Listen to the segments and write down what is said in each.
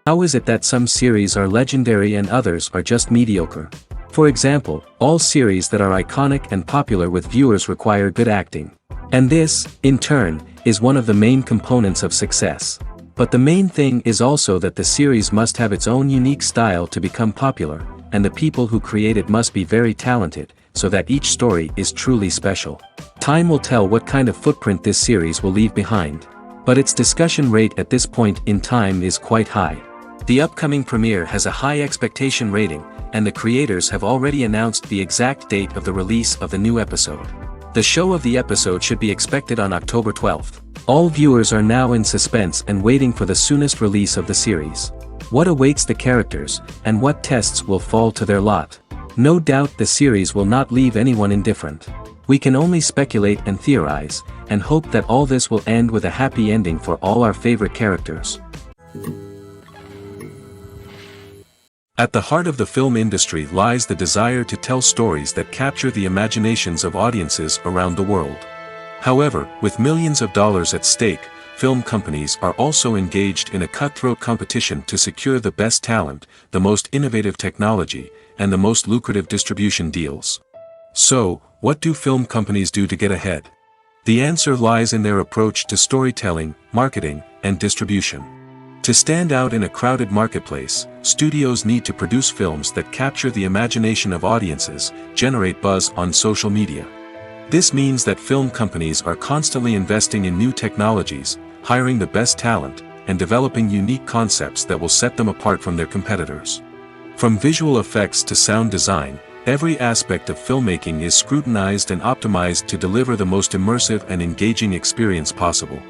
How is it that some series are legendary and others are just mediocre? For example, all series that are iconic and popular with viewers require good acting. And this, in turn, is one of the main components of success. But the main thing is also that the series must have its own unique style to become popular, and the people who create it must be very talented, so that each story is truly special. Time will tell what kind of footprint this series will leave behind. But its discussion rate at this point in time is quite high. The upcoming premiere has a high expectation rating, and the creators have already announced the exact date of the release of the new episode. The show of the episode should be expected on October 12th. All viewers are now in suspense and waiting for the soonest release of the series. What awaits the characters, and what tests will fall to their lot? No doubt the series will not leave anyone indifferent. We can only speculate and theorize, and hope that all this will end with a happy ending for all our favorite characters. At the heart of the film industry lies the desire to tell stories that capture the imaginations of audiences around the world. However, with millions of dollars at stake, film companies are also engaged in a cutthroat competition to secure the best talent, the most innovative technology, and the most lucrative distribution deals. So, what do film companies do to get ahead? The answer lies in their approach to storytelling, marketing, and distribution. To stand out in a crowded marketplace, studios need to produce films that capture the imagination of audiences, generate buzz on social media. This means that film companies are constantly investing in new technologies, hiring the best talent, and developing unique concepts that will set them apart from their competitors. From visual effects to sound design, every aspect of filmmaking is scrutinized and optimized to deliver the most immersive and engaging experience possible.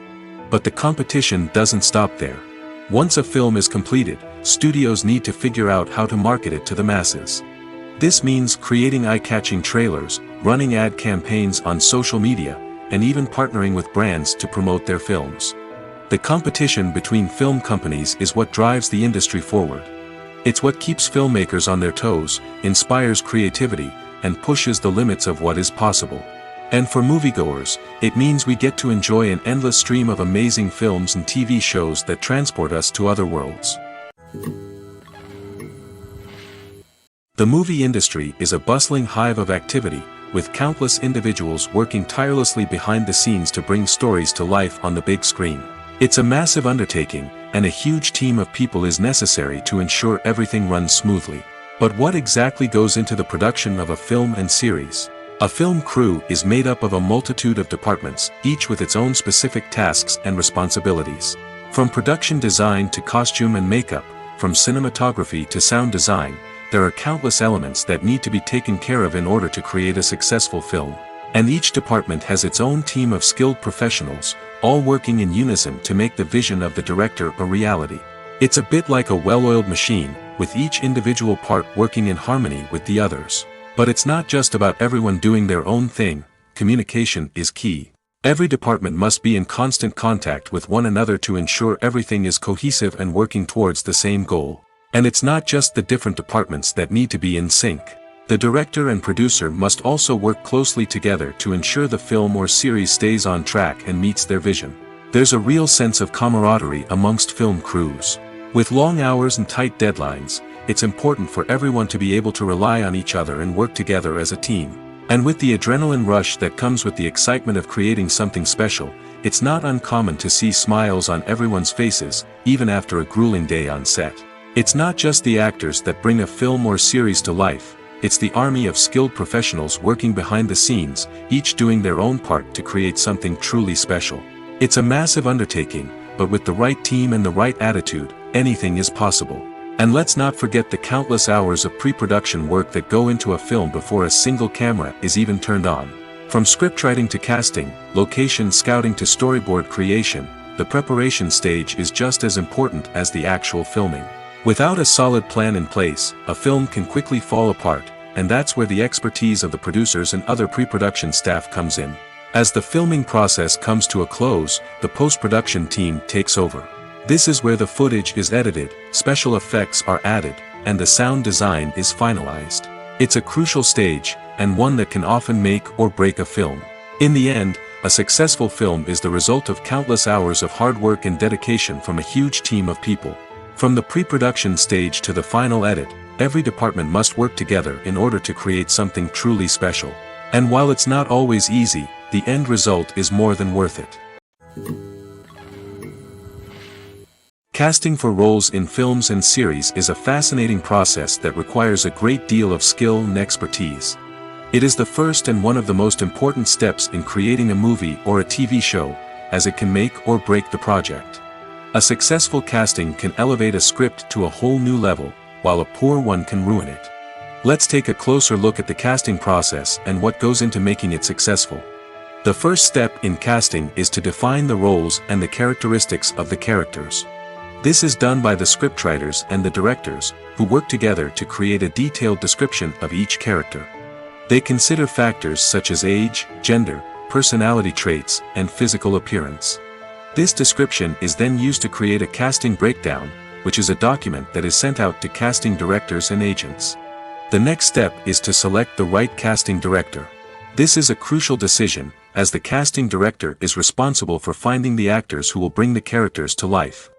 But the competition doesn't stop there. Once a film is completed, studios need to figure out how to market it to the masses. This means creating eye-catching trailers, running ad campaigns on social media, and even partnering with brands to promote their films. The competition between film companies is what drives the industry forward. It's what keeps filmmakers on their toes, inspires creativity, and pushes the limits of what is possible. And for moviegoers, it means we get to enjoy an endless stream of amazing films and TV shows that transport us to other worlds. The movie industry is a bustling hive of activity, with countless individuals working tirelessly behind the scenes to bring stories to life on the big screen. It's a massive undertaking, and a huge team of people is necessary to ensure everything runs smoothly. But what exactly goes into the production of a film and series? A film crew is made up of a multitude of departments, each with its own specific tasks and responsibilities. From production design to costume and makeup, from cinematography to sound design, there are countless elements that need to be taken care of in order to create a successful film. And each department has its own team of skilled professionals, all working in unison to make the vision of the director a reality. It's a bit like a well-oiled machine, with each individual part working in harmony with the others. But it's not just about everyone doing their own thing. Communication is key. Every department must be in constant contact with one another to ensure everything is cohesive and working towards the same goal. And it's not just the different departments that need to be in sync. The director and producer must also work closely together to ensure the film or series stays on track and meets their vision. There's a real sense of camaraderie amongst film crews. With long hours and tight deadlines, it's important for everyone to be able to rely on each other and work together as a team. And with the adrenaline rush that comes with the excitement of creating something special, it's not uncommon to see smiles on everyone's faces, even after a grueling day on set. It's not just the actors that bring a film or series to life, it's the army of skilled professionals working behind the scenes, each doing their own part to create something truly special. It's a massive undertaking, but with the right team and the right attitude, anything is possible. And let's not forget the countless hours of pre-production work that go into a film before a single camera is even turned on. From scriptwriting to casting, location scouting to storyboard creation, the preparation stage is just as important as the actual filming. Without a solid plan in place, a film can quickly fall apart, and that's where the expertise of the producers and other pre-production staff comes in. As the filming process comes to a close, the post-production team takes over. This is where the footage is edited, special effects are added, and the sound design is finalized. It's a crucial stage, and one that can often make or break a film. In the end, a successful film is the result of countless hours of hard work and dedication from a huge team of people. From the pre-production stage to the final edit, every department must work together in order to create something truly special. And while it's not always easy, the end result is more than worth it. Casting for roles in films and series is a fascinating process that requires a great deal of skill and expertise. It is the first and one of the most important steps in creating a movie or a TV show, as it can make or break the project. A successful casting can elevate a script to a whole new level, while a poor one can ruin it. Let's take a closer look at the casting process and what goes into making it successful. The first step in casting is to define the roles and the characteristics of the characters. This is done by the scriptwriters and the directors, who work together to create a detailed description of each character. They consider factors such as age, gender, personality traits, and physical appearance. This description is then used to create a casting breakdown, which is a document that is sent out to casting directors and agents. The next step is to select the right casting director. This is a crucial decision, as the casting director is responsible for finding the actors who will bring the characters to life.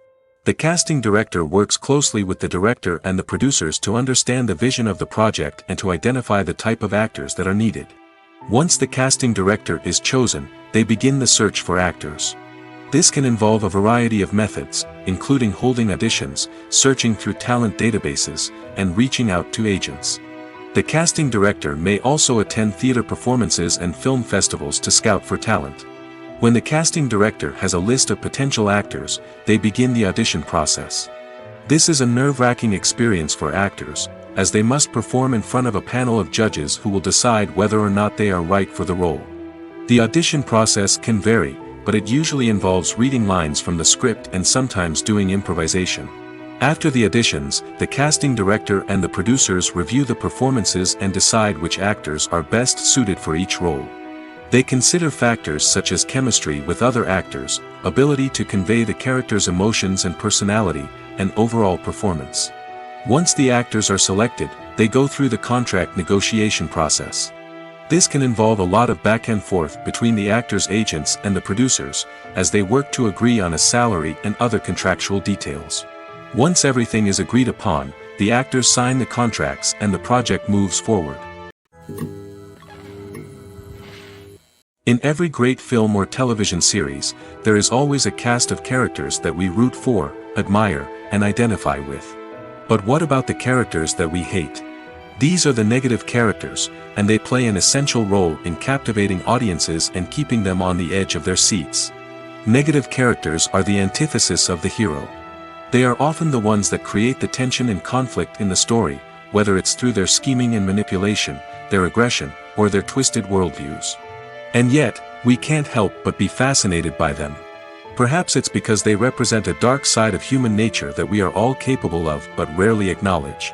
The casting director works closely with the director and the producers to understand the vision of the project and to identify the type of actors that are needed. Once the casting director is chosen, they begin the search for actors. This can involve a variety of methods, including holding auditions, searching through talent databases, and reaching out to agents. The casting director may also attend theater performances and film festivals to scout for talent. When the casting director has a list of potential actors, they begin the audition process. This is a nerve-wracking experience for actors, as they must perform in front of a panel of judges who will decide whether or not they are right for the role. The audition process can vary, but it usually involves reading lines from the script and sometimes doing improvisation. After the auditions, the casting director and the producers review the performances and decide which actors are best suited for each role. They consider factors such as chemistry with other actors, ability to convey the character's emotions and personality, and overall performance. Once the actors are selected, they go through the contract negotiation process. This can involve a lot of back and forth between the actors' agents and the producers, as they work to agree on a salary and other contractual details. Once everything is agreed upon, the actors sign the contracts and the project moves forward. In every great film or television series, there is always a cast of characters that we root for, admire, and identify with. But what about the characters that we hate? These are the negative characters, and they play an essential role in captivating audiences and keeping them on the edge of their seats. Negative characters are the antithesis of the hero. They are often the ones that create the tension and conflict in the story, whether it's through their scheming and manipulation, their aggression, or their twisted worldviews. And yet, we can't help but be fascinated by them. Perhaps it's because they represent a dark side of human nature that we are all capable of but rarely acknowledge.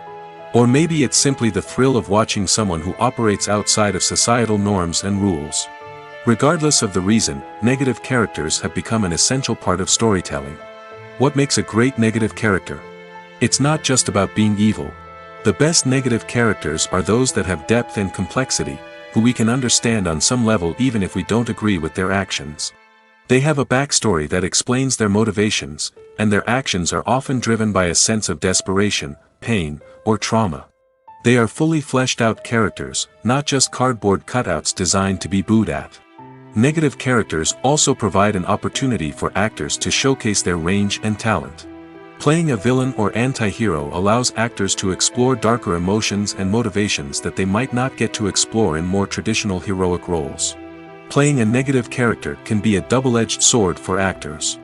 Or maybe it's simply the thrill of watching someone who operates outside of societal norms and rules. Regardless of the reason, negative characters have become an essential part of storytelling. What makes a great negative character? It's not just about being evil. The best negative characters are those that have depth and complexity, who we can understand on some level even if we don't agree with their actions. They have a backstory that explains their motivations, and their actions are often driven by a sense of desperation, pain, or trauma. They are fully fleshed out characters, not just cardboard cutouts designed to be booed at. Negative characters also provide an opportunity for actors to showcase their range and talent. Playing a villain or anti-hero allows actors to explore darker emotions and motivations that they might not get to explore in more traditional heroic roles. Playing a negative character can be a double-edged sword for actors.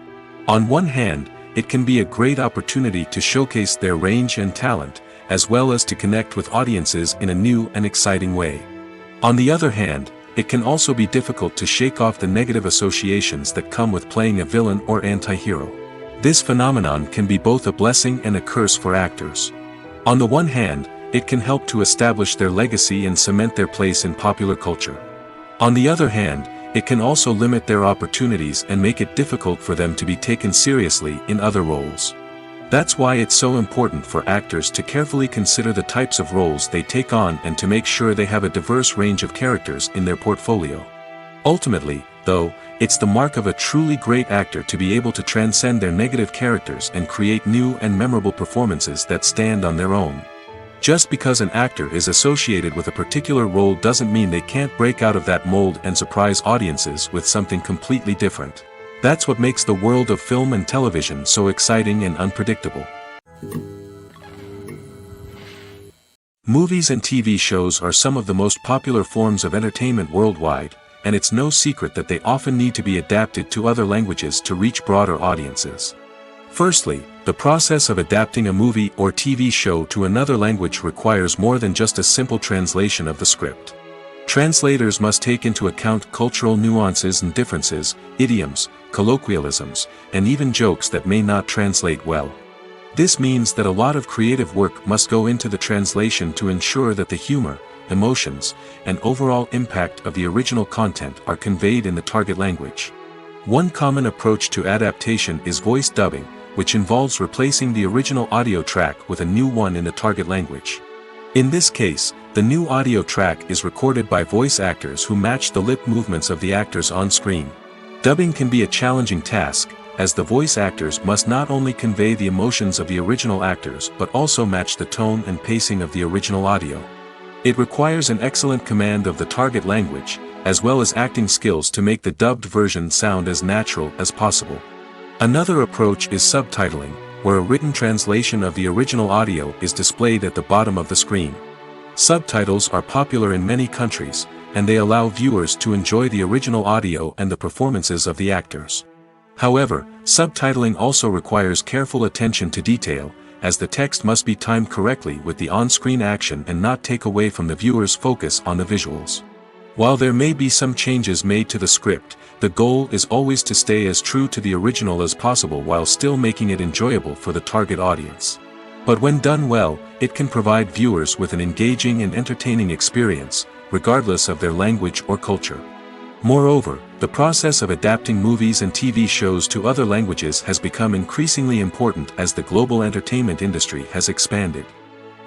On one hand, it can be a great opportunity to showcase their range and talent, as well as to connect with audiences in a new and exciting way. On the other hand, it can also be difficult to shake off the negative associations that come with playing a villain or anti-hero. This phenomenon can be both a blessing and a curse for actors. On the one hand, it can help to establish their legacy and cement their place in popular culture. On the other hand, it can also limit their opportunities and make it difficult for them to be taken seriously in other roles. That's why it's so important for actors to carefully consider the types of roles they take on and to make sure they have a diverse range of characters in their portfolio. Ultimately, though, it's the mark of a truly great actor to be able to transcend their negative characters and create new and memorable performances that stand on their own. Just because an actor is associated with a particular role doesn't mean they can't break out of that mold and surprise audiences with something completely different. That's what makes the world of film and television so exciting and unpredictable. Movies and TV shows are some of the most popular forms of entertainment worldwide, and it's no secret that they often need to be adapted to other languages to reach broader audiences. Firstly, the process of adapting a movie or TV show to another language requires more than just a simple translation of the script. Translators must take into account cultural nuances and differences, idioms, colloquialisms, and even jokes that may not translate well. This means that a lot of creative work must go into the translation to ensure that the humor, emotions, and overall impact of the original content are conveyed in the target language. One common approach to adaptation is voice dubbing, which involves replacing the original audio track with a new one in the target language. In this case, the new audio track is recorded by voice actors who match the lip movements of the actors on screen. Dubbing can be a challenging task, as the voice actors must not only convey the emotions of the original actors but also match the tone and pacing of the original audio. It requires an excellent command of the target language, as well as acting skills to make the dubbed version sound as natural as possible. Another approach is subtitling, where a written translation of the original audio is displayed at the bottom of the screen. Subtitles are popular in many countries, and they allow viewers to enjoy the original audio and the performances of the actors. However, subtitling also requires careful attention to detail, as the text must be timed correctly with the on-screen action and not take away from the viewer's focus on the visuals. While there may be some changes made to the script, the goal is always to stay as true to the original as possible while still making it enjoyable for the target audience. But when done well, it can provide viewers with an engaging and entertaining experience, regardless of their language or culture. Moreover, the process of adapting movies and TV shows to other languages has become increasingly important as the global entertainment industry has expanded.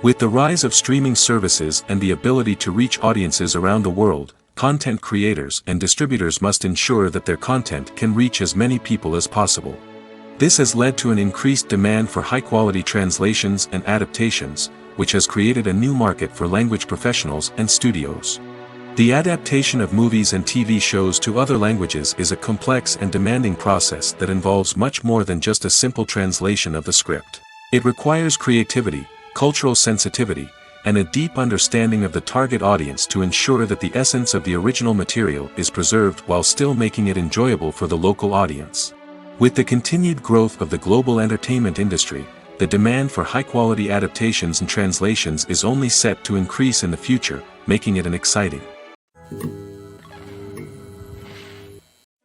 With the rise of streaming services and the ability to reach audiences around the world, content creators and distributors must ensure that their content can reach as many people as possible. This has led to an increased demand for high-quality translations and adaptations, which has created a new market for language professionals and studios. The adaptation of movies and TV shows to other languages is a complex and demanding process that involves much more than just a simple translation of the script. It requires creativity, cultural sensitivity, and a deep understanding of the target audience to ensure that the essence of the original material is preserved while still making it enjoyable for the local audience. With the continued growth of the global entertainment industry, the demand for high-quality adaptations and translations is only set to increase in the future, making it an exciting.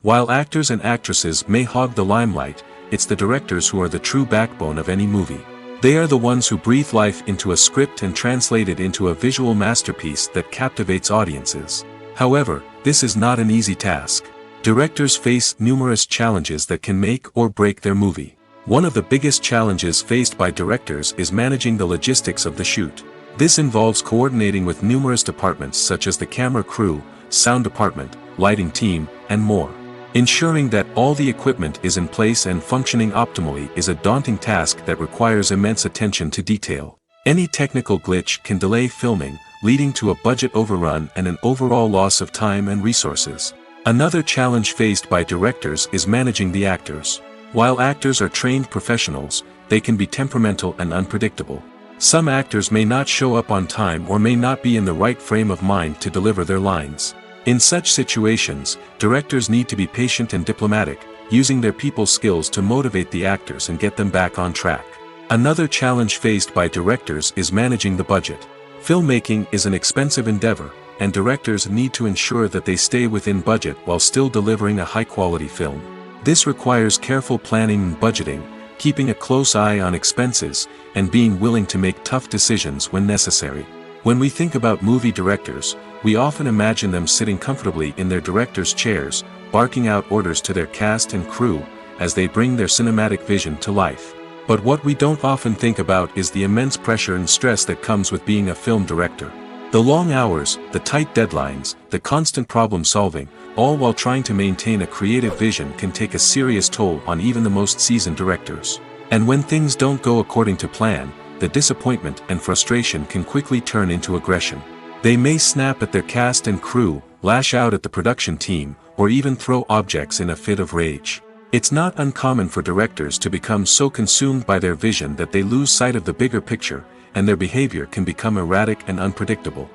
While actors and actresses may hog the limelight, it's the directors who are the true backbone of any movie. They are the ones who breathe life into a script and translate it into a visual masterpiece that captivates audiences. However, this is not an easy task. Directors face numerous challenges that can make or break their movie. One of the biggest challenges faced by directors is managing the logistics of the shoot. This involves coordinating with numerous departments such as the camera crew, sound department, lighting team, and more. Ensuring that all the equipment is in place and functioning optimally is a daunting task that requires immense attention to detail. Any technical glitch can delay filming, leading to a budget overrun and an overall loss of time and resources. Another challenge faced by directors is managing the actors. While actors are trained professionals, they can be temperamental and unpredictable. Some actors may not show up on time or may not be in the right frame of mind to deliver their lines. In such situations, directors need to be patient and diplomatic, using their people skills to motivate the actors and get them back on track. Another challenge faced by directors is managing the budget. Filmmaking is an expensive endeavor, and directors need to ensure that they stay within budget while still delivering a high-quality film. This requires careful planning and budgeting, keeping a close eye on expenses, and being willing to make tough decisions when necessary. When we think about movie directors, we often imagine them sitting comfortably in their director's chairs, barking out orders to their cast and crew, as they bring their cinematic vision to life. But what we don't often think about is the immense pressure and stress that comes with being a film director. The long hours, the tight deadlines, the constant problem solving, all while trying to maintain a creative vision can take a serious toll on even the most seasoned directors. And when things don't go according to plan, the disappointment and frustration can quickly turn into aggression. They may snap at their cast and crew, lash out at the production team, or even throw objects in a fit of rage. It's not uncommon for directors to become so consumed by their vision that they lose sight of the bigger picture, and their behavior can become erratic and unpredictable.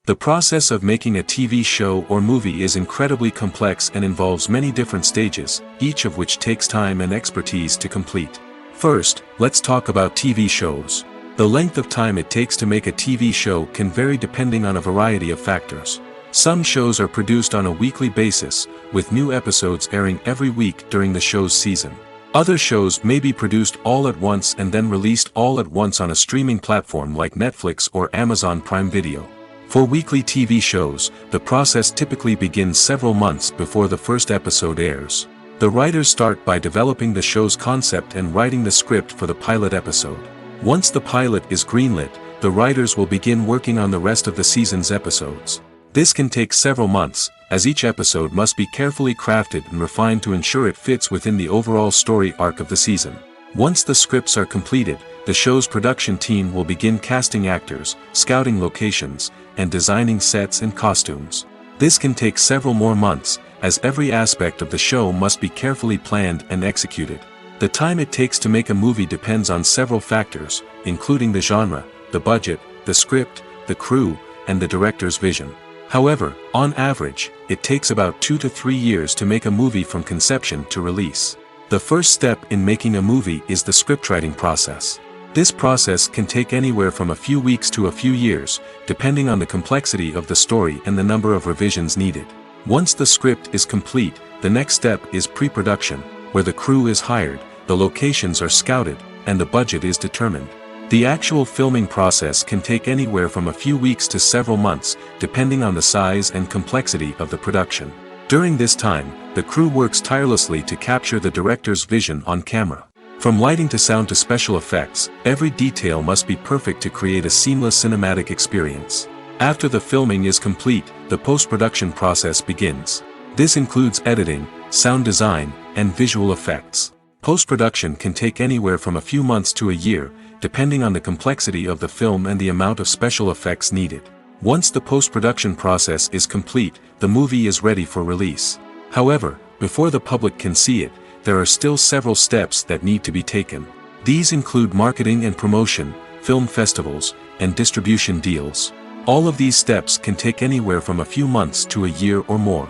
The process of making a TV show or movie is incredibly complex and involves many different stages, each of which takes time and expertise to complete. First, let's talk about TV shows. The length of time it takes to make a TV show can vary depending on a variety of factors. Some shows are produced on a weekly basis, with new episodes airing every week during the show's season. Other shows may be produced all at once and then released all at once on a streaming platform like Netflix or Amazon Prime Video. For weekly TV shows, the process typically begins several months before the first episode airs. The writers start by developing the show's concept and writing the script for the pilot episode. Once the pilot is greenlit, the writers will begin working on the rest of the season's episodes. This can take several months, as each episode must be carefully crafted and refined to ensure it fits within the overall story arc of the season. Once the scripts are completed, the show's production team will begin casting actors, scouting locations, and designing sets and costumes. This can take several more months, as every aspect of the show must be carefully planned and executed. The time it takes to make a movie depends on several factors, including the genre, the budget, the script, the crew, and the director's vision. However, on average, it takes about 2 to 3 years to make a movie from conception to release. The first step in making a movie is the scriptwriting process. This process can take anywhere from a few weeks to a few years, depending on the complexity of the story and the number of revisions needed. Once the script is complete, the next step is pre-production, where the crew is hired, the locations are scouted, and the budget is determined. The actual filming process can take anywhere from a few weeks to several months, depending on the size and complexity of the production. During this time, the crew works tirelessly to capture the director's vision on camera. From lighting to sound to special effects, every detail must be perfect to create a seamless cinematic experience. After the filming is complete, the post-production process begins. This includes editing, sound design, and visual effects. Post-production can take anywhere from a few months to a year, depending on the complexity of the film and the amount of special effects needed. Once the post-production process is complete, the movie is ready for release. However, before the public can see it, there are still several steps that need to be taken. These include marketing and promotion, film festivals, and distribution deals. All of these steps can take anywhere from a few months to a year or more.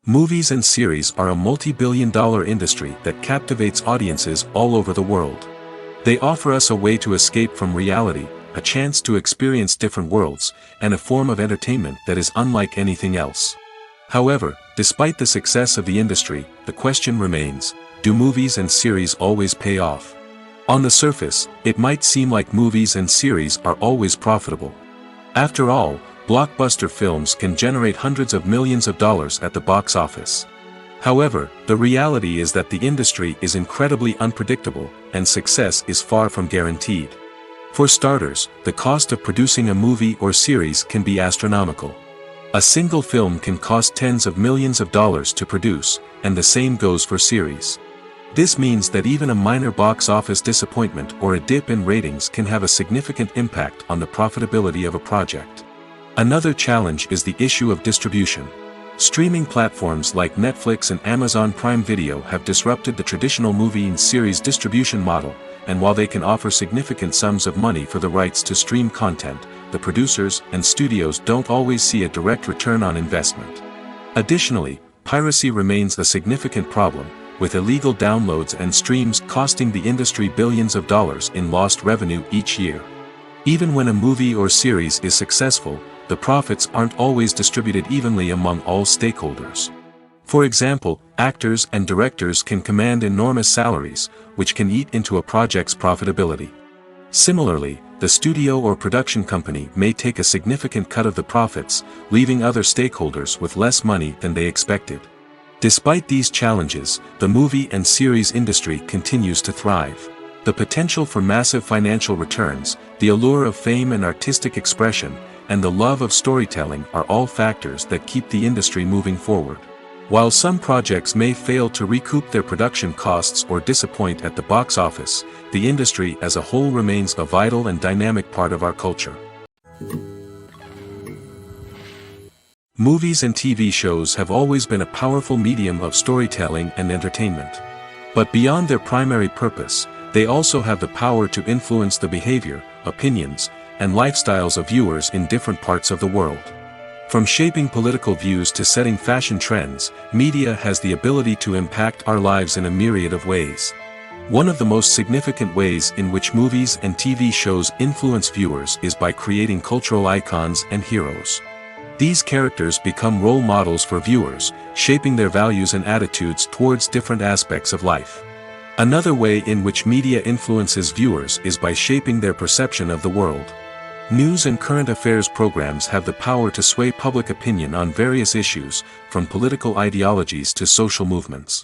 Movies and series are a multi-billion-dollar industry that captivates audiences all over the world. They offer us a way to escape from reality, a chance to experience different worlds, and a form of entertainment that is unlike anything else. However, despite the success of the industry, the question remains, do movies and series always pay off? On the surface, it might seem like movies and series are always profitable. After all, blockbuster films can generate hundreds of millions of dollars at the box office. However, the reality is that the industry is incredibly unpredictable, and success is far from guaranteed. For starters, the cost of producing a movie or series can be astronomical. A single film can cost tens of millions of dollars to produce, and the same goes for series. This means that even a minor box office disappointment or a dip in ratings can have a significant impact on the profitability of a project. Another challenge is the issue of distribution. Streaming platforms like Netflix and Amazon Prime Video have disrupted the traditional movie and series distribution model, and while they can offer significant sums of money for the rights to stream content, the producers and studios don't always see a direct return on investment. Additionally, piracy remains a significant problem, with illegal downloads and streams costing the industry billions of dollars in lost revenue each year. Even when a movie or series is successful, the profits aren't always distributed evenly among all stakeholders. For example, actors and directors can command enormous salaries, which can eat into a project's profitability. Similarly, the studio or production company may take a significant cut of the profits, leaving other stakeholders with less money than they expected. Despite these challenges, the movie and series industry continues to thrive. The potential for massive financial returns, the allure of fame and artistic expression, and the love of storytelling are all factors that keep the industry moving forward. While some projects may fail to recoup their production costs or disappoint at the box office, the industry as a whole remains a vital and dynamic part of our culture. Movies and TV shows have always been a powerful medium of storytelling and entertainment. But beyond their primary purpose, they also have the power to influence the behavior, opinions, and lifestyles of viewers in different parts of the world. From shaping political views to setting fashion trends, media has the ability to impact our lives in a myriad of ways. One of the most significant ways in which movies and TV shows influence viewers is by creating cultural icons and heroes. These characters become role models for viewers, shaping their values and attitudes towards different aspects of life. Another way in which media influences viewers is by shaping their perception of the world. News and current affairs programs have the power to sway public opinion on various issues, from political ideologies to social movements.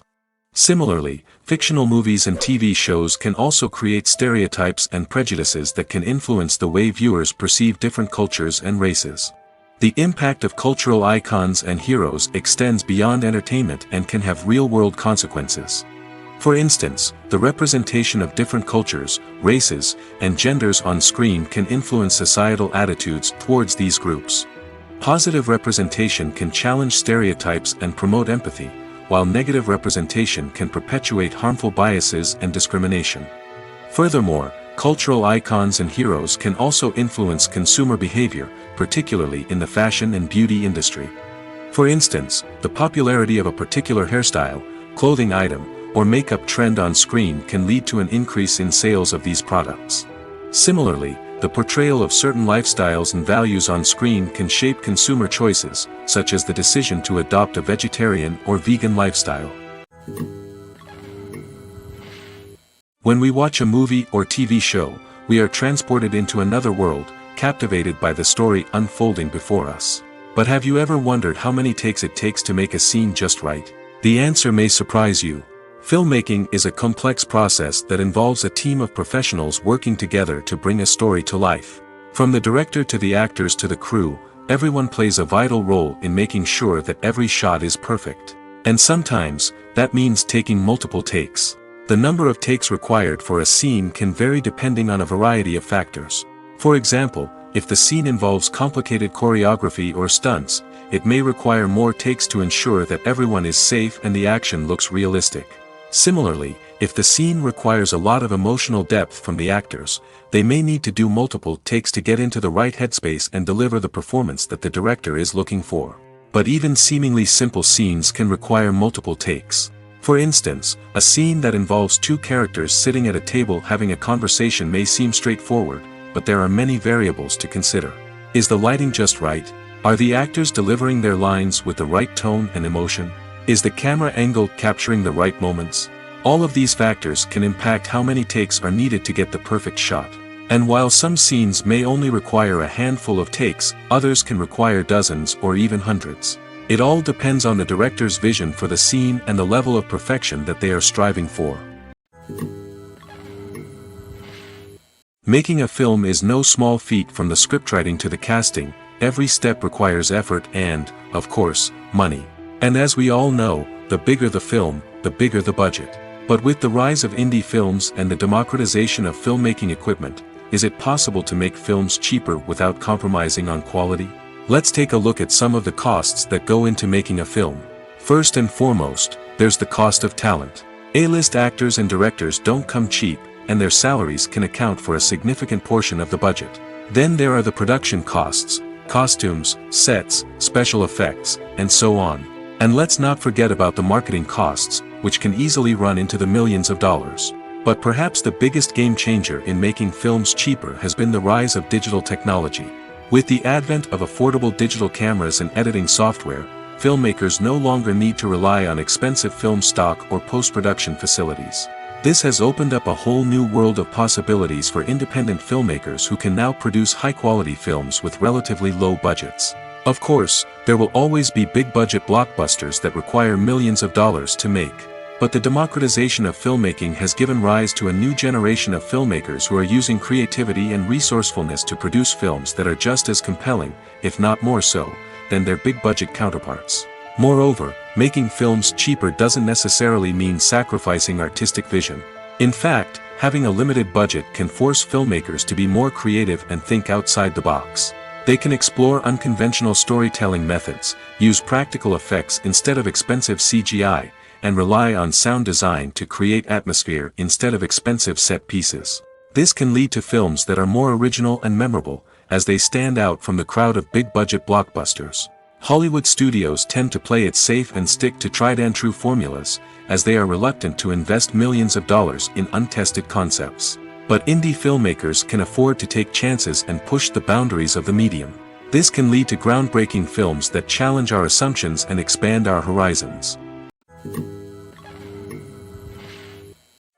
Similarly, fictional movies and TV shows can also create stereotypes and prejudices that can influence the way viewers perceive different cultures and races. The impact of cultural icons and heroes extends beyond entertainment and can have real-world consequences. For instance, the representation of different cultures, races, and genders on screen can influence societal attitudes towards these groups. Positive representation can challenge stereotypes and promote empathy, while negative representation can perpetuate harmful biases and discrimination. Furthermore, cultural icons and heroes can also influence consumer behavior, particularly in the fashion and beauty industry. For instance, the popularity of a particular hairstyle, clothing item, or makeup trend on screen can lead to an increase in sales of these products. Similarly, the portrayal of certain lifestyles and values on screen can shape consumer choices, such as the decision to adopt a vegetarian or vegan lifestyle. When we watch a movie or TV show, we are transported into another world, captivated by the story unfolding before us. But have you ever wondered how many takes it takes to make a scene just right? The answer may surprise you. Filmmaking is a complex process that involves a team of professionals working together to bring a story to life. From the director to the actors to the crew, everyone plays a vital role in making sure that every shot is perfect. And sometimes, that means taking multiple takes. The number of takes required for a scene can vary depending on a variety of factors. For example, if the scene involves complicated choreography or stunts, it may require more takes to ensure that everyone is safe and the action looks realistic. Similarly, if the scene requires a lot of emotional depth from the actors, they may need to do multiple takes to get into the right headspace and deliver the performance that the director is looking for. But even seemingly simple scenes can require multiple takes. For instance, a scene that involves two characters sitting at a table having a conversation may seem straightforward, but there are many variables to consider. Is the lighting just right? Are the actors delivering their lines with the right tone and emotion? Is the camera angle capturing the right moments? All of these factors can impact how many takes are needed to get the perfect shot. And while some scenes may only require a handful of takes, others can require dozens or even hundreds. It all depends on the director's vision for the scene and the level of perfection that they are striving for. Making a film is no small feat. From the scriptwriting to the casting, every step requires effort and, of course, money. And as we all know, the bigger the film, the bigger the budget. But with the rise of indie films and the democratization of filmmaking equipment, is it possible to make films cheaper without compromising on quality? Let's take a look at some of the costs that go into making a film. First and foremost, there's the cost of talent. A-list actors and directors don't come cheap, and their salaries can account for a significant portion of the budget. Then there are the production costs, costumes, sets, special effects, and so on. And let's not forget about the marketing costs, which can easily run into the millions of dollars. But perhaps the biggest game changer in making films cheaper has been the rise of digital technology. With the advent of affordable digital cameras and editing software, filmmakers no longer need to rely on expensive film stock or post-production facilities. This has opened up a whole new world of possibilities for independent filmmakers who can now produce high-quality films with relatively low budgets. Of course, there will always be big-budget blockbusters that require millions of dollars to make. But the democratization of filmmaking has given rise to a new generation of filmmakers who are using creativity and resourcefulness to produce films that are just as compelling, if not more so, than their big-budget counterparts. Moreover, making films cheaper doesn't necessarily mean sacrificing artistic vision. In fact, having a limited budget can force filmmakers to be more creative and think outside the box. They can explore unconventional storytelling methods, use practical effects instead of expensive CGI, and rely on sound design to create atmosphere instead of expensive set pieces. This can lead to films that are more original and memorable, as they stand out from the crowd of big-budget blockbusters. Hollywood studios tend to play it safe and stick to tried-and-true formulas, as they are reluctant to invest millions of dollars in untested concepts. But indie filmmakers can afford to take chances and push the boundaries of the medium. This can lead to groundbreaking films that challenge our assumptions and expand our horizons.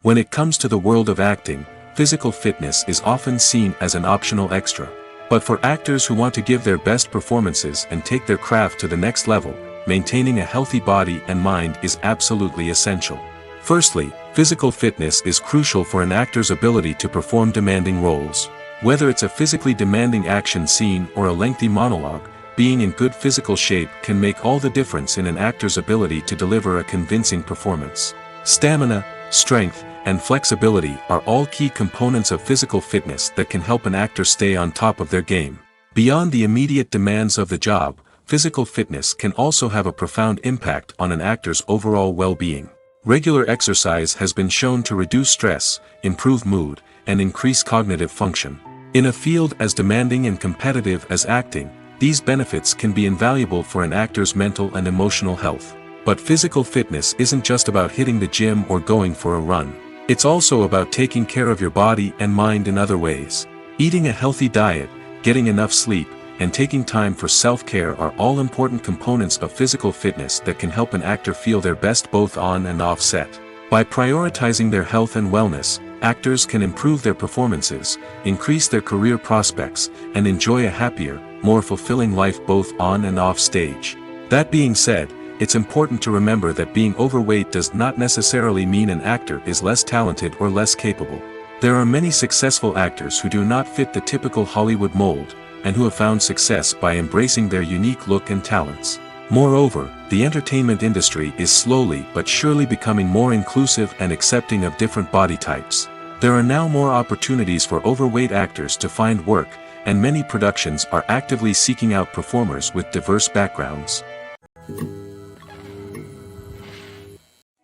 When it comes to the world of acting, physical fitness is often seen as an optional extra. But for actors who want to give their best performances and take their craft to the next level, maintaining a healthy body and mind is absolutely essential. Firstly, physical fitness is crucial for an actor's ability to perform demanding roles. Whether it's a physically demanding action scene or a lengthy monologue, being in good physical shape can make all the difference in an actor's ability to deliver a convincing performance. Stamina, strength, and flexibility are all key components of physical fitness that can help an actor stay on top of their game. Beyond the immediate demands of the job, physical fitness can also have a profound impact on an actor's overall well-being. Regular exercise has been shown to reduce stress, improve mood, and increase cognitive function. In a field as demanding and competitive as acting, these benefits can be invaluable for an actor's mental and emotional health. But physical fitness isn't just about hitting the gym or going for a run. It's also about taking care of your body and mind in other ways. Eating a healthy diet, getting enough sleep, and taking time for self-care are all important components of physical fitness that can help an actor feel their best both on and off set. By prioritizing their health and wellness, actors can improve their performances, increase their career prospects, and enjoy a happier, more fulfilling life both on and off stage. That being said, it's important to remember that being overweight does not necessarily mean an actor is less talented or less capable. There are many successful actors who do not fit the typical Hollywood mold, and who have found success by embracing their unique look and talents. Moreover, the entertainment industry is slowly but surely becoming more inclusive and accepting of different body types. There are now more opportunities for overweight actors to find work, and many productions are actively seeking out performers with diverse backgrounds.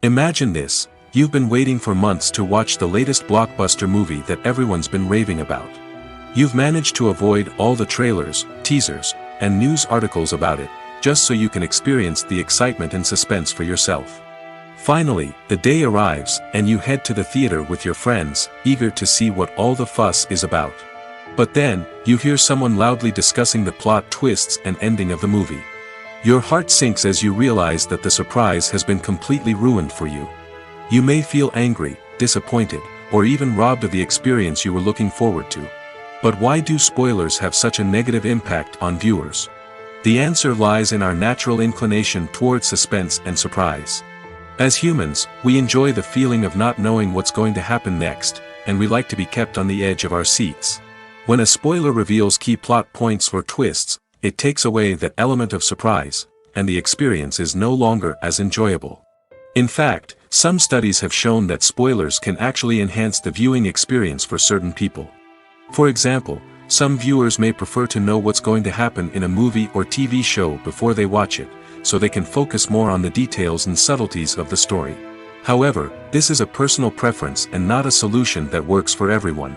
Imagine this: you've been waiting for months to watch the latest blockbuster movie that everyone's been raving about. You've managed to avoid all the trailers, teasers, and news articles about it, just so you can experience the excitement and suspense for yourself. Finally, the day arrives, and you head to the theater with your friends, eager to see what all the fuss is about. But then, you hear someone loudly discussing the plot twists and ending of the movie. Your heart sinks as you realize that the surprise has been completely ruined for you. You may feel angry, disappointed, or even robbed of the experience you were looking forward to. But why do spoilers have such a negative impact on viewers? The answer lies in our natural inclination towards suspense and surprise. As humans, we enjoy the feeling of not knowing what's going to happen next, and we like to be kept on the edge of our seats. When a spoiler reveals key plot points or twists, it takes away that element of surprise, and the experience is no longer as enjoyable. In fact, some studies have shown that spoilers can actually enhance the viewing experience for certain people. For example, some viewers may prefer to know what's going to happen in a movie or TV show before they watch it, so they can focus more on the details and subtleties of the story. However, this is a personal preference and not a solution that works for everyone.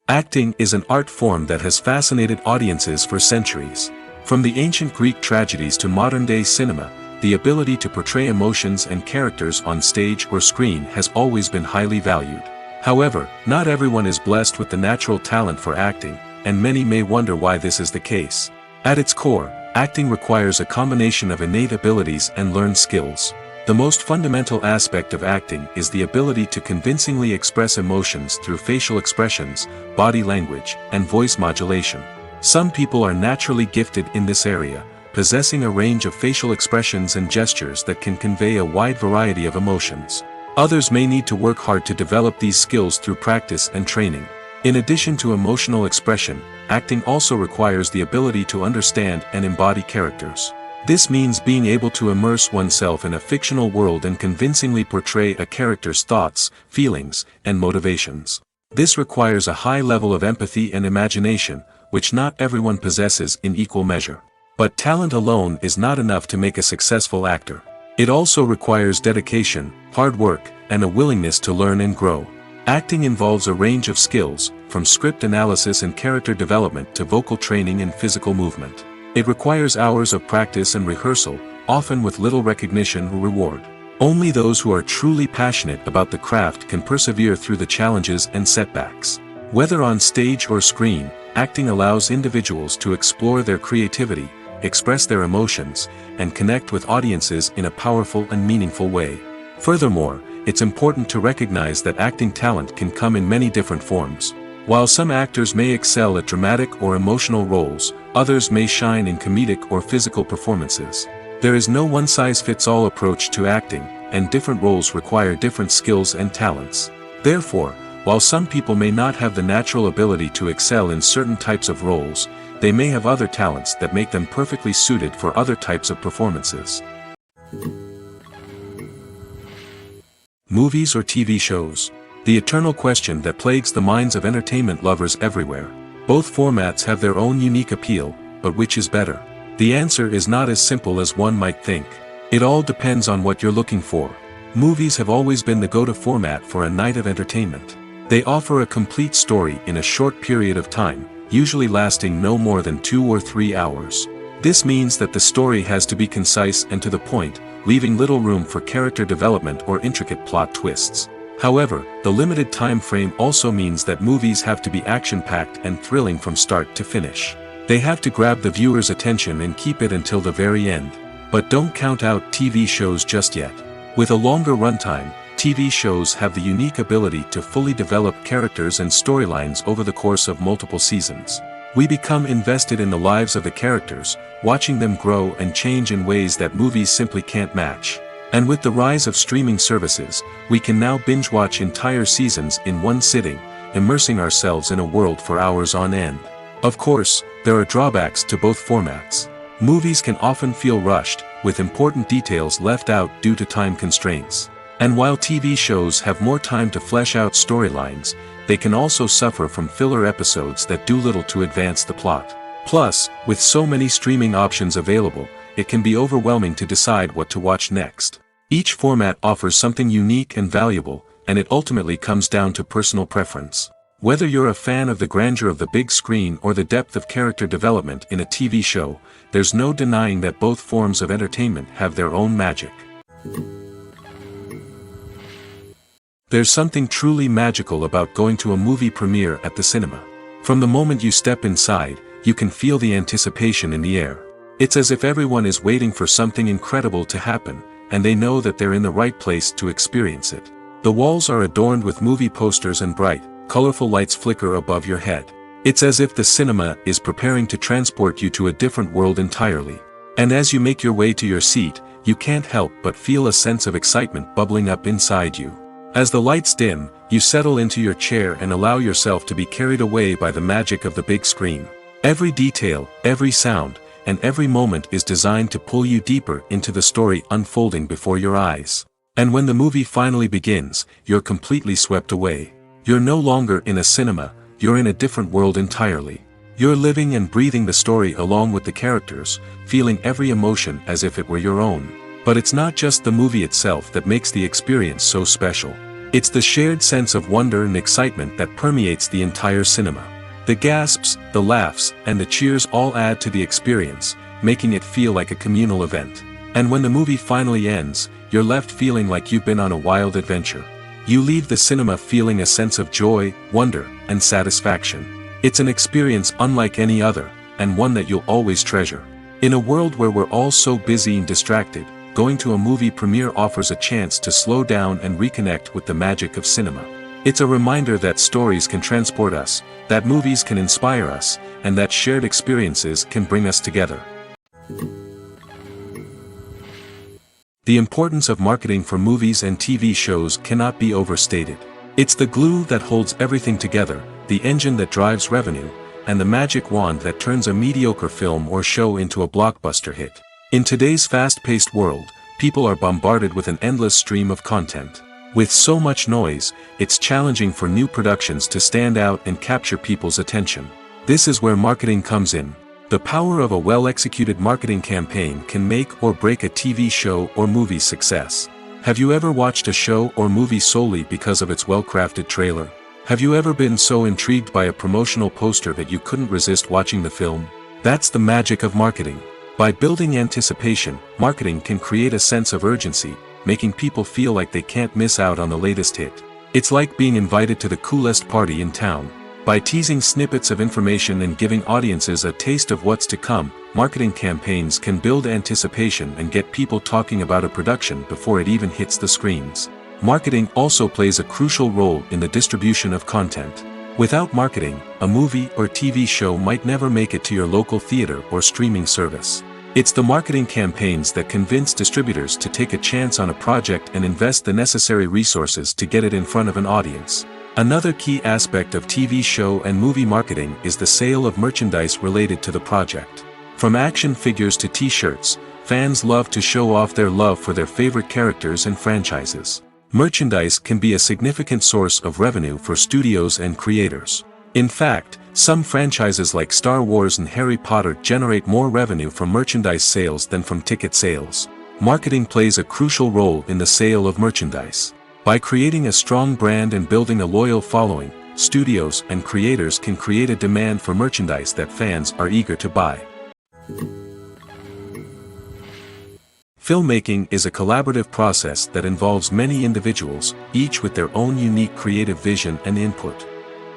Acting is an art form that has fascinated audiences for centuries. From the ancient Greek tragedies to modern-day cinema, the ability to portray emotions and characters on stage or screen has always been highly valued. However, not everyone is blessed with the natural talent for acting, and many may wonder why this is the case. At its core, acting requires a combination of innate abilities and learned skills. The most fundamental aspect of acting is the ability to convincingly express emotions through facial expressions, body language, and voice modulation. Some people are naturally gifted in this area, possessing a range of facial expressions and gestures that can convey a wide variety of emotions. Others may need to work hard to develop these skills through practice and training. In addition to emotional expression, acting also requires the ability to understand and embody characters. This means being able to immerse oneself in a fictional world and convincingly portray a character's thoughts, feelings, and motivations. This requires a high level of empathy and imagination, which not everyone possesses in equal measure. But talent alone is not enough to make a successful actor. It also requires dedication, hard work, and a willingness to learn and grow. Acting involves a range of skills, from script analysis and character development to vocal training and physical movement. It requires hours of practice and rehearsal, often with little recognition or reward. Only those who are truly passionate about the craft can persevere through the challenges and setbacks. Whether on stage or screen, acting allows individuals to explore their creativity, express their emotions, and connect with audiences in a powerful and meaningful way. Furthermore, it's important to recognize that acting talent can come in many different forms. While some actors may excel at dramatic or emotional roles, others may shine in comedic or physical performances. There is no one-size-fits-all approach to acting, and different roles require different skills and talents. Therefore, while some people may not have the natural ability to excel in certain types of roles, they may have other talents that make them perfectly suited for other types of performances. Movies or TV shows? The eternal question that plagues the minds of entertainment lovers everywhere. Both formats have their own unique appeal, but which is better? The answer is not as simple as one might think. It all depends on what you're looking for. Movies have always been the go-to format for a night of entertainment. They offer a complete story in a short period of time, usually lasting no more than 2 or 3 hours. This means that the story has to be concise and to the point, leaving little room for character development or intricate plot twists. However, the limited time frame also means that movies have to be action-packed and thrilling from start to finish. They have to grab the viewer's attention and keep it until the very end. But don't count out TV shows just yet. With a longer runtime, TV shows have the unique ability to fully develop characters and storylines over the course of multiple seasons. We become invested in the lives of the characters, watching them grow and change in ways that movies simply can't match. And with the rise of streaming services, we can now binge-watch entire seasons in one sitting, immersing ourselves in a world for hours on end. Of course, there are drawbacks to both formats. Movies can often feel rushed, with important details left out due to time constraints. And while TV shows have more time to flesh out storylines, they can also suffer from filler episodes that do little to advance the plot. Plus, with so many streaming options available, it can be overwhelming to decide what to watch next. Each format offers something unique and valuable, and it ultimately comes down to personal preference. Whether you're a fan of the grandeur of the big screen or the depth of character development in a TV show, there's no denying that both forms of entertainment have their own magic. There's something truly magical about going to a movie premiere at the cinema. From the moment you step inside, you can feel the anticipation in the air. It's as if everyone is waiting for something incredible to happen, and they know that they're in the right place to experience it. The walls are adorned with movie posters and bright, colorful lights flicker above your head. It's as if the cinema is preparing to transport you to a different world entirely. And as you make your way to your seat, you can't help but feel a sense of excitement bubbling up inside you. As the lights dim, you settle into your chair and allow yourself to be carried away by the magic of the big screen. Every detail, every sound, and every moment is designed to pull you deeper into the story unfolding before your eyes. And when the movie finally begins, you're completely swept away. You're no longer in a cinema, you're in a different world entirely. You're living and breathing the story along with the characters, feeling every emotion as if it were your own. But it's not just the movie itself that makes the experience so special. It's the shared sense of wonder and excitement that permeates the entire cinema. The gasps, the laughs, and the cheers all add to the experience, making it feel like a communal event. And when the movie finally ends, you're left feeling like you've been on a wild adventure. You leave the cinema feeling a sense of joy, wonder, and satisfaction. It's an experience unlike any other, and one that you'll always treasure. In a world where we're all so busy and distracted, going to a movie premiere offers a chance to slow down and reconnect with the magic of cinema. It's a reminder that stories can transport us, that movies can inspire us, and that shared experiences can bring us together. The importance of marketing for movies and TV shows cannot be overstated. It's the glue that holds everything together, the engine that drives revenue, and the magic wand that turns a mediocre film or show into a blockbuster hit. In today's fast-paced world, people are bombarded with an endless stream of content. With so much noise, it's challenging for new productions to stand out and capture people's attention. This is where marketing comes in. The power of a well-executed marketing campaign can make or break a TV show or movie's success. Have you ever watched a show or movie solely because of its well-crafted trailer? Have you ever been so intrigued by a promotional poster that you couldn't resist watching the film? That's the magic of marketing. By building anticipation, marketing can create a sense of urgency, making people feel like they can't miss out on the latest hit. It's like being invited to the coolest party in town. By teasing snippets of information and giving audiences a taste of what's to come, marketing campaigns can build anticipation and get people talking about a production before it even hits the screens. Marketing also plays a crucial role in the distribution of content. Without marketing, a movie or TV show might never make it to your local theater or streaming service. It's the marketing campaigns that convince distributors to take a chance on a project and invest the necessary resources to get it in front of an audience. Another key aspect of TV show and movie marketing is the sale of merchandise related to the project. From action figures to t-shirts, fans love to show off their love for their favorite characters and franchises. Merchandise can be a significant source of revenue for studios and creators. In fact, some franchises like Star Wars and Harry Potter generate more revenue from merchandise sales than from ticket sales. Marketing plays a crucial role in the sale of merchandise. By creating a strong brand and building a loyal following, studios and creators can create a demand for merchandise that fans are eager to buy. Filmmaking is a collaborative process that involves many individuals, each with their own unique creative vision and input.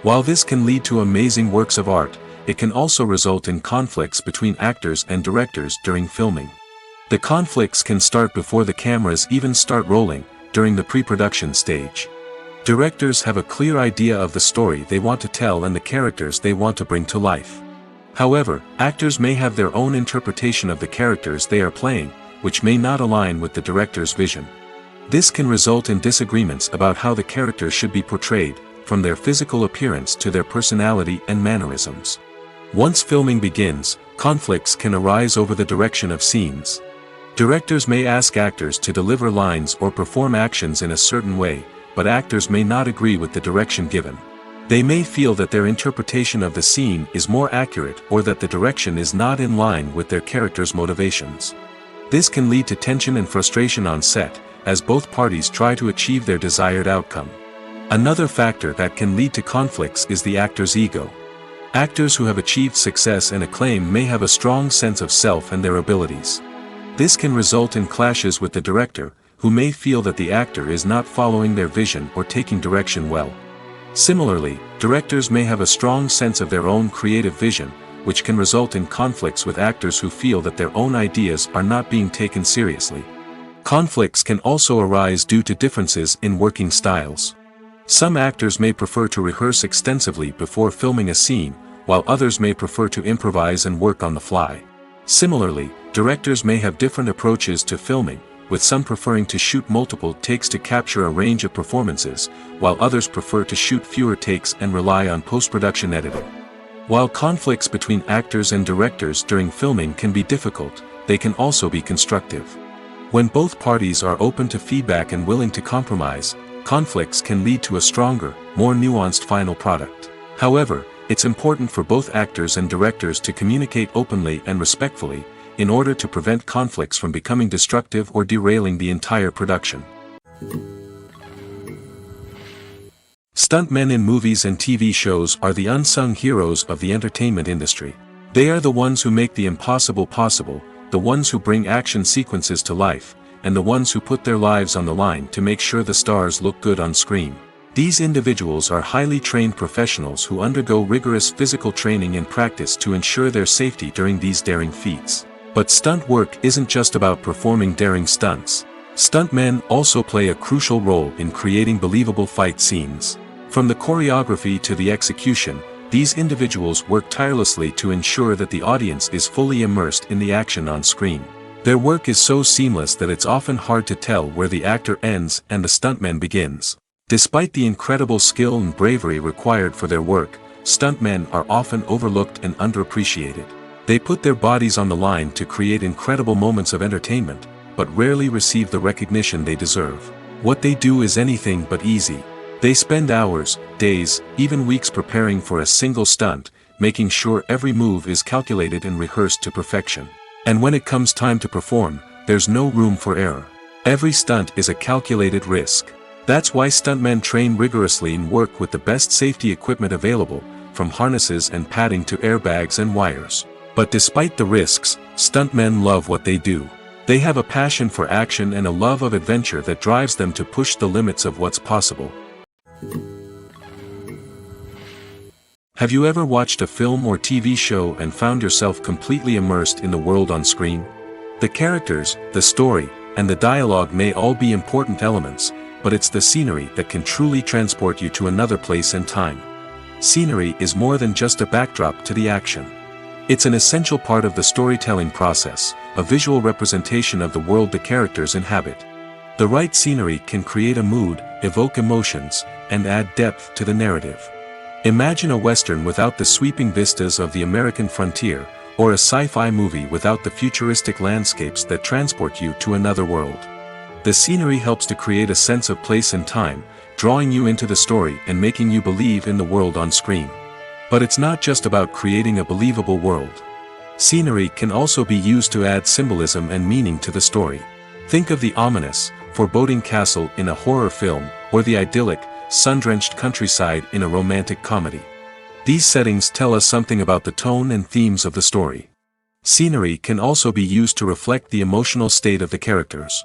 While this can lead to amazing works of art, it can also result in conflicts between actors and directors during filming. The conflicts can start before the cameras even start rolling, during the pre-production stage. Directors have a clear idea of the story they want to tell and the characters they want to bring to life. However, actors may have their own interpretation of the characters they are playing, which may not align with the director's vision. This can result in disagreements about how the characters should be portrayed, from their physical appearance to their personality and mannerisms. Once filming begins, conflicts can arise over the direction of scenes. Directors may ask actors to deliver lines or perform actions in a certain way, but actors may not agree with the direction given. They may feel that their interpretation of the scene is more accurate or that the direction is not in line with their character's motivations. This can lead to tension and frustration on set, as both parties try to achieve their desired outcome. Another factor that can lead to conflicts is the actor's ego. Actors who have achieved success and acclaim may have a strong sense of self and their abilities. This can result in clashes with the director, who may feel that the actor is not following their vision or taking direction well. Similarly, directors may have a strong sense of their own creative vision, which can result in conflicts with actors who feel that their own ideas are not being taken seriously. Conflicts can also arise due to differences in working styles. Some actors may prefer to rehearse extensively before filming a scene, while others may prefer to improvise and work on the fly. Similarly, directors may have different approaches to filming, with some preferring to shoot multiple takes to capture a range of performances, while others prefer to shoot fewer takes and rely on post-production editing. While conflicts between actors and directors during filming can be difficult, they can also be constructive. When both parties are open to feedback and willing to compromise, conflicts can lead to a stronger, more nuanced final product. However, it's important for both actors and directors to communicate openly and respectfully, in order to prevent conflicts from becoming destructive or derailing the entire production. Stuntmen in movies and TV shows are the unsung heroes of the entertainment industry. They are the ones who make the impossible possible, the ones who bring action sequences to life, and the ones who put their lives on the line to make sure the stars look good on screen. These individuals are highly trained professionals who undergo rigorous physical training and practice to ensure their safety during these daring feats. But stunt work isn't just about performing daring stunts. Stuntmen also play a crucial role in creating believable fight scenes. From the choreography to the execution, these individuals work tirelessly to ensure that the audience is fully immersed in the action on screen. Their work is so seamless that it's often hard to tell where the actor ends and the stuntman begins. Despite the incredible skill and bravery required for their work, stuntmen are often overlooked and underappreciated. They put their bodies on the line to create incredible moments of entertainment, but rarely receive the recognition they deserve. What they do is anything but easy. They spend hours, days, even weeks preparing for a single stunt, making sure every move is calculated and rehearsed to perfection. And when it comes time to perform, there's no room for error. Every stunt is a calculated risk. That's why stuntmen train rigorously and work with the best safety equipment available, from harnesses and padding to airbags and wires. But despite the risks, stuntmen love what they do. They have a passion for action and a love of adventure that drives them to push the limits of what's possible. Have you ever watched a film or TV show and found yourself completely immersed in the world on screen? The characters, the story, and the dialogue may all be important elements, but it's the scenery that can truly transport you to another place and time. Scenery is more than just a backdrop to the action. It's an essential part of the storytelling process, a visual representation of the world the characters inhabit. The right scenery can create a mood, evoke emotions, and add depth to the narrative. Imagine a Western without the sweeping vistas of the American frontier, or a sci-fi movie without the futuristic landscapes that transport you to another world. The scenery helps to create a sense of place and time, drawing you into the story and making you believe in the world on screen. But it's not just about creating a believable world. Scenery can also be used to add symbolism and meaning to the story. Think of the ominous, foreboding castle in a horror film, or the idyllic, sun-drenched countryside in a romantic comedy. These settings tell us something about the tone and themes of the story. Scenery can also be used to reflect the emotional state of the characters.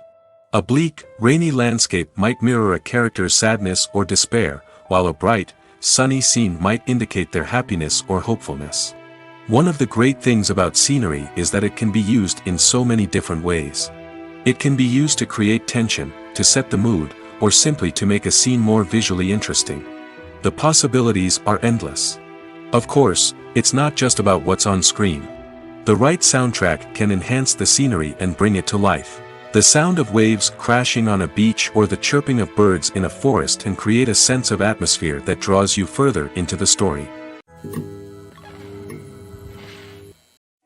A bleak, rainy landscape might mirror a character's sadness or despair, while a bright, sunny scene might indicate their happiness or hopefulness. One of the great things about scenery is that it can be used in so many different ways. It can be used to create tension, to set the mood, or simply to make a scene more visually interesting. The possibilities are endless. Of course, it's not just about what's on screen. The right soundtrack can enhance the scenery and bring it to life. The sound of waves crashing on a beach or the chirping of birds in a forest can create a sense of atmosphere that draws you further into the story.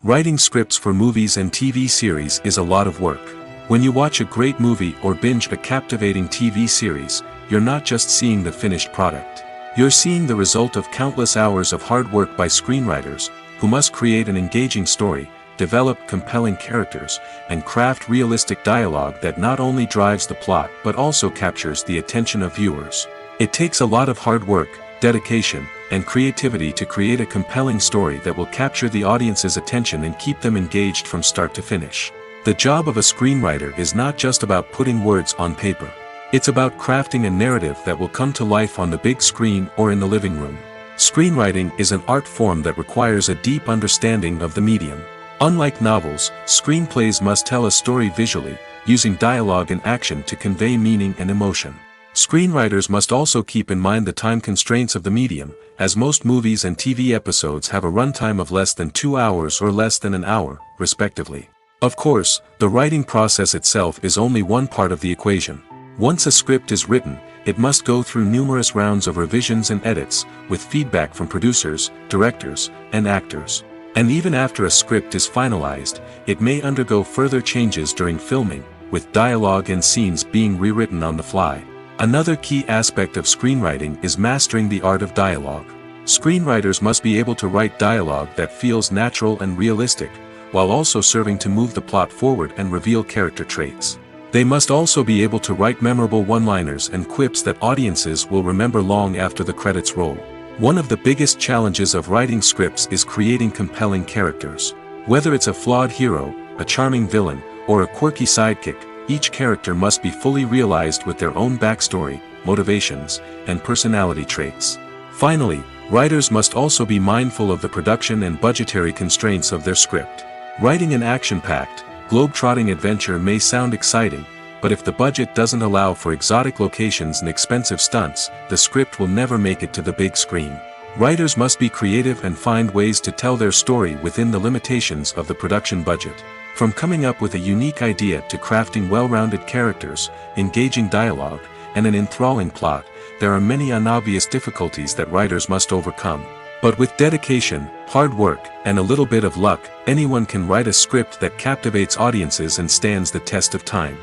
Writing scripts for movies and TV series is a lot of work. When you watch a great movie or binge a captivating TV series, you're not just seeing the finished product. You're seeing the result of countless hours of hard work by screenwriters, who must create an engaging story, develop compelling characters, and craft realistic dialogue that not only drives the plot but also captures the attention of viewers. It takes a lot of hard work, dedication, and creativity to create a compelling story that will capture the audience's attention and keep them engaged from start to finish. The job of a screenwriter is not just about putting words on paper. It's about crafting a narrative that will come to life on the big screen or in the living room. Screenwriting is an art form that requires a deep understanding of the medium. Unlike novels, screenplays must tell a story visually, using dialogue and action to convey meaning and emotion. Screenwriters must also keep in mind the time constraints of the medium, as most movies and TV episodes have a runtime of less than 2 hours or less than an hour, respectively. Of course, the writing process itself is only one part of the equation. Once a script is written, it must go through numerous rounds of revisions and edits, with feedback from producers, directors, and actors. And even after a script is finalized, it may undergo further changes during filming, with dialogue and scenes being rewritten on the fly. Another key aspect of screenwriting is mastering the art of dialogue. Screenwriters must be able to write dialogue that feels natural and realistic, while also serving to move the plot forward and reveal character traits. They must also be able to write memorable one-liners and quips that audiences will remember long after the credits roll. One of the biggest challenges of writing scripts is creating compelling characters. Whether it's a flawed hero, a charming villain, or a quirky sidekick, each character must be fully realized with their own backstory, motivations, and personality traits. Finally, writers must also be mindful of the production and budgetary constraints of their script. Writing an action-packed, globe-trotting adventure may sound exciting, but if the budget doesn't allow for exotic locations and expensive stunts, the script will never make it to the big screen. Writers must be creative and find ways to tell their story within the limitations of the production budget. From coming up with a unique idea to crafting well-rounded characters, engaging dialogue, and an enthralling plot, there are many unobvious difficulties that writers must overcome. But with dedication, hard work, and a little bit of luck, anyone can write a script that captivates audiences and stands the test of time.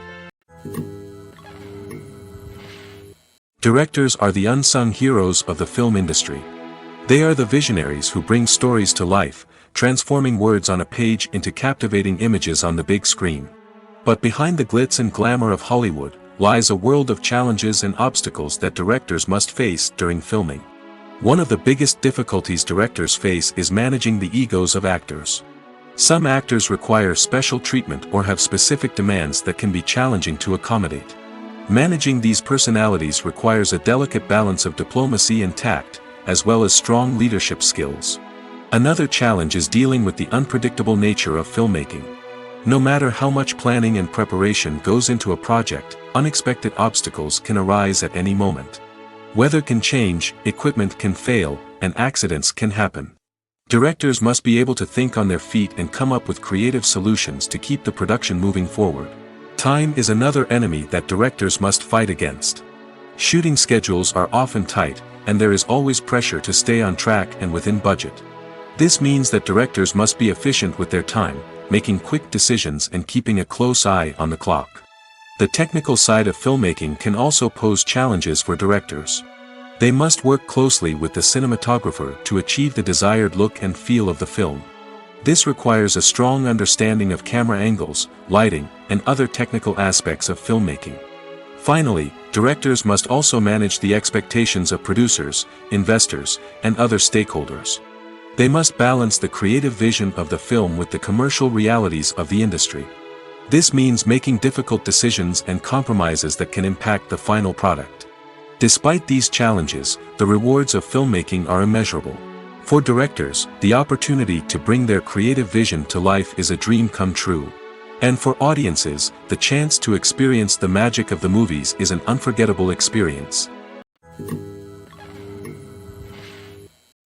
Directors are the unsung heroes of the film industry. They are the visionaries who bring stories to life, transforming words on a page into captivating images on the big screen. But behind the glitz and glamour of Hollywood, lies a world of challenges and obstacles that directors must face during filming. One of the biggest difficulties directors face is managing the egos of actors. Some actors require special treatment or have specific demands that can be challenging to accommodate. Managing these personalities requires a delicate balance of diplomacy and tact, as well as strong leadership skills. Another challenge is dealing with the unpredictable nature of filmmaking. No matter how much planning and preparation goes into a project, unexpected obstacles can arise at any moment. Weather can change, equipment can fail, and accidents can happen. Directors must be able to think on their feet and come up with creative solutions to keep the production moving forward. Time is another enemy that directors must fight against. Shooting schedules are often tight, and there is always pressure to stay on track and within budget. This means that directors must be efficient with their time, making quick decisions and keeping a close eye on the clock. The technical side of filmmaking can also pose challenges for directors. They must work closely with the cinematographer to achieve the desired look and feel of the film. This requires a strong understanding of camera angles, lighting, and other technical aspects of filmmaking. Finally, directors must also manage the expectations of producers, investors, and other stakeholders. They must balance the creative vision of the film with the commercial realities of the industry. This means making difficult decisions and compromises that can impact the final product. Despite these challenges, the rewards of filmmaking are immeasurable. For directors, the opportunity to bring their creative vision to life is a dream come true. And for audiences, the chance to experience the magic of the movies is an unforgettable experience.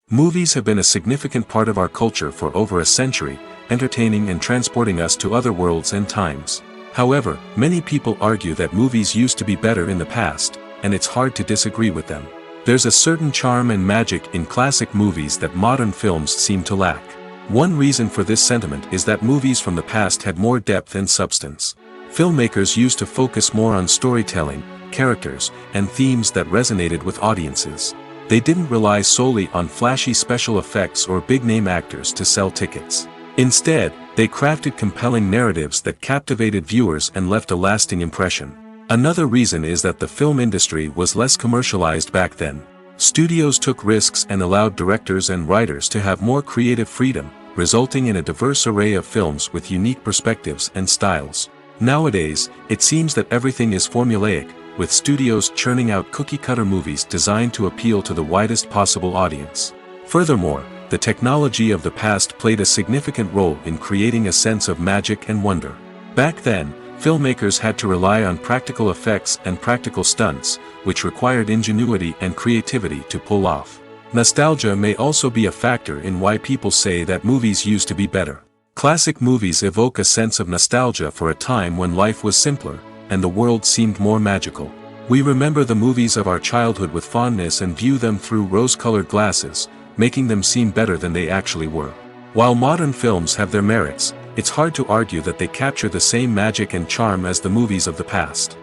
Movies have been a significant part of our culture for over a century, entertaining and transporting us to other worlds and times. However, many people argue that movies used to be better in the past, and it's hard to disagree with them. There's a certain charm and magic in classic movies that modern films seem to lack. One reason for this sentiment is that movies from the past had more depth and substance. Filmmakers used to focus more on storytelling, characters, and themes that resonated with audiences. They didn't rely solely on flashy special effects or big-name actors to sell tickets. Instead, they crafted compelling narratives that captivated viewers and left a lasting impression. Another reason is that the film industry was less commercialized back then. Studios took risks and allowed directors and writers to have more creative freedom, resulting in a diverse array of films with unique perspectives and styles. Nowadays, it seems that everything is formulaic, with studios churning out cookie-cutter movies designed to appeal to the widest possible audience. Furthermore, the technology of the past played a significant role in creating a sense of magic and wonder. Back then, filmmakers had to rely on practical effects and practical stunts, which required ingenuity and creativity to pull off. Nostalgia may also be a factor in why people say that movies used to be better. Classic movies evoke a sense of nostalgia for a time when life was simpler, and the world seemed more magical. We remember the movies of our childhood with fondness and view them through rose-colored glasses, making them seem better than they actually were. While modern films have their merits, it's hard to argue that they capture the same magic and charm as the movies of the past.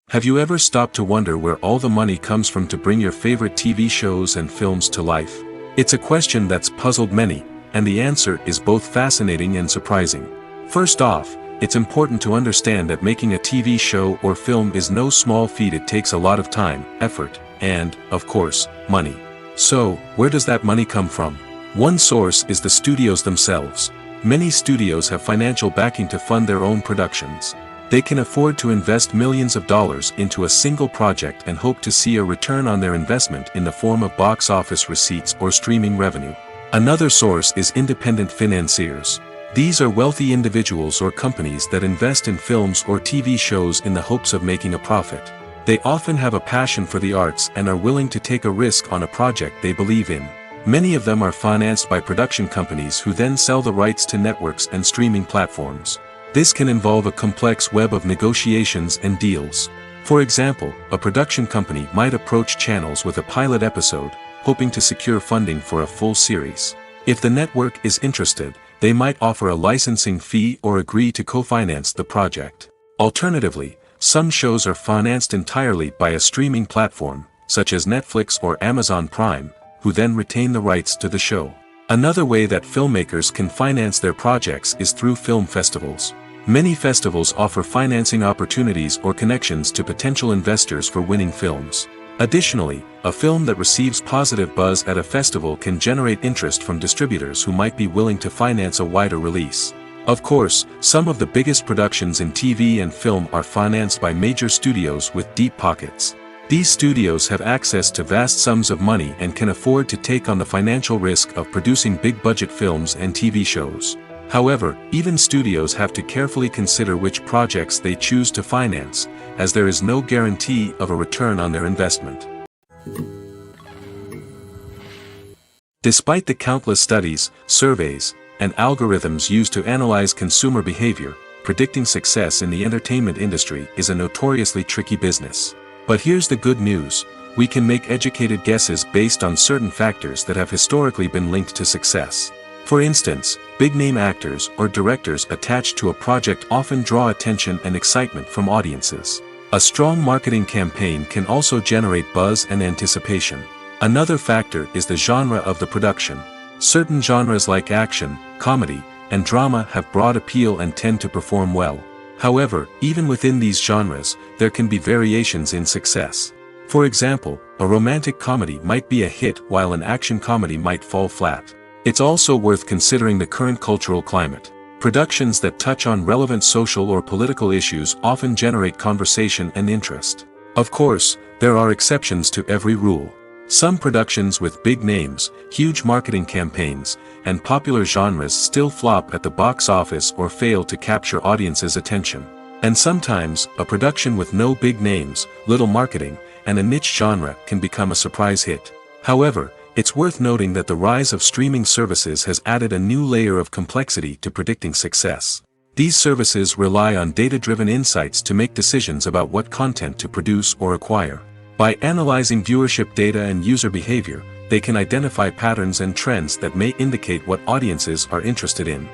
Have you ever stopped to wonder where all the money comes from to bring your favorite TV shows and films to life? It's a question that's puzzled many, and the answer is both fascinating and surprising. First off, it's important to understand that making a TV show or film is no small feat. It takes a lot of time, effort, and, of course, money. So, where does that money come from? One source is the studios themselves. Many studios have financial backing to fund their own productions. They can afford to invest millions of dollars into a single project and hope to see a return on their investment in the form of box office receipts or streaming revenue. Another source is independent financiers. These are wealthy individuals or companies that invest in films or TV shows in the hopes of making a profit. They often have a passion for the arts and are willing to take a risk on a project they believe in. Many of them are financed by production companies who then sell the rights to networks and streaming platforms. This can involve a complex web of negotiations and deals. For example, a production company might approach channels with a pilot episode, hoping to secure funding for a full series. If the network is interested, they might offer a licensing fee or agree to co-finance the project. Alternatively, some shows are financed entirely by a streaming platform, such as Netflix or Amazon Prime, who then retain the rights to the show. Another way that filmmakers can finance their projects is through film festivals. Many festivals offer financing opportunities or connections to potential investors for winning films. Additionally, a film that receives positive buzz at a festival can generate interest from distributors who might be willing to finance a wider release. Of course, some of the biggest productions in TV and film are financed by major studios with deep pockets. These studios have access to vast sums of money and can afford to take on the financial risk of producing big-budget films and TV shows. However, even studios have to carefully consider which projects they choose to finance, as there is no guarantee of a return on their investment. Despite the countless studies, surveys, and algorithms used to analyze consumer behavior, predicting success in the entertainment industry is a notoriously tricky business. But here's the good news: we can make educated guesses based on certain factors that have historically been linked to success. For instance, big-name actors or directors attached to a project often draw attention and excitement from audiences. A strong marketing campaign can also generate buzz and anticipation. Another factor is the genre of the production. Certain genres like action, comedy, and drama have broad appeal and tend to perform well. However, even within these genres, there can be variations in success. For example, a romantic comedy might be a hit while an action comedy might fall flat. It's also worth considering the current cultural climate. Productions that touch on relevant social or political issues often generate conversation and interest. Of course, there are exceptions to every rule. Some productions with big names, huge marketing campaigns, and popular genres still flop at the box office or fail to capture audiences' attention. And sometimes, a production with no big names, little marketing, and a niche genre can become a surprise hit. However, it's worth noting that the rise of streaming services has added a new layer of complexity to predicting success. These services rely on data-driven insights to make decisions about what content to produce or acquire. By analyzing viewership data and user behavior, they can identify patterns and trends that may indicate what audiences are interested in.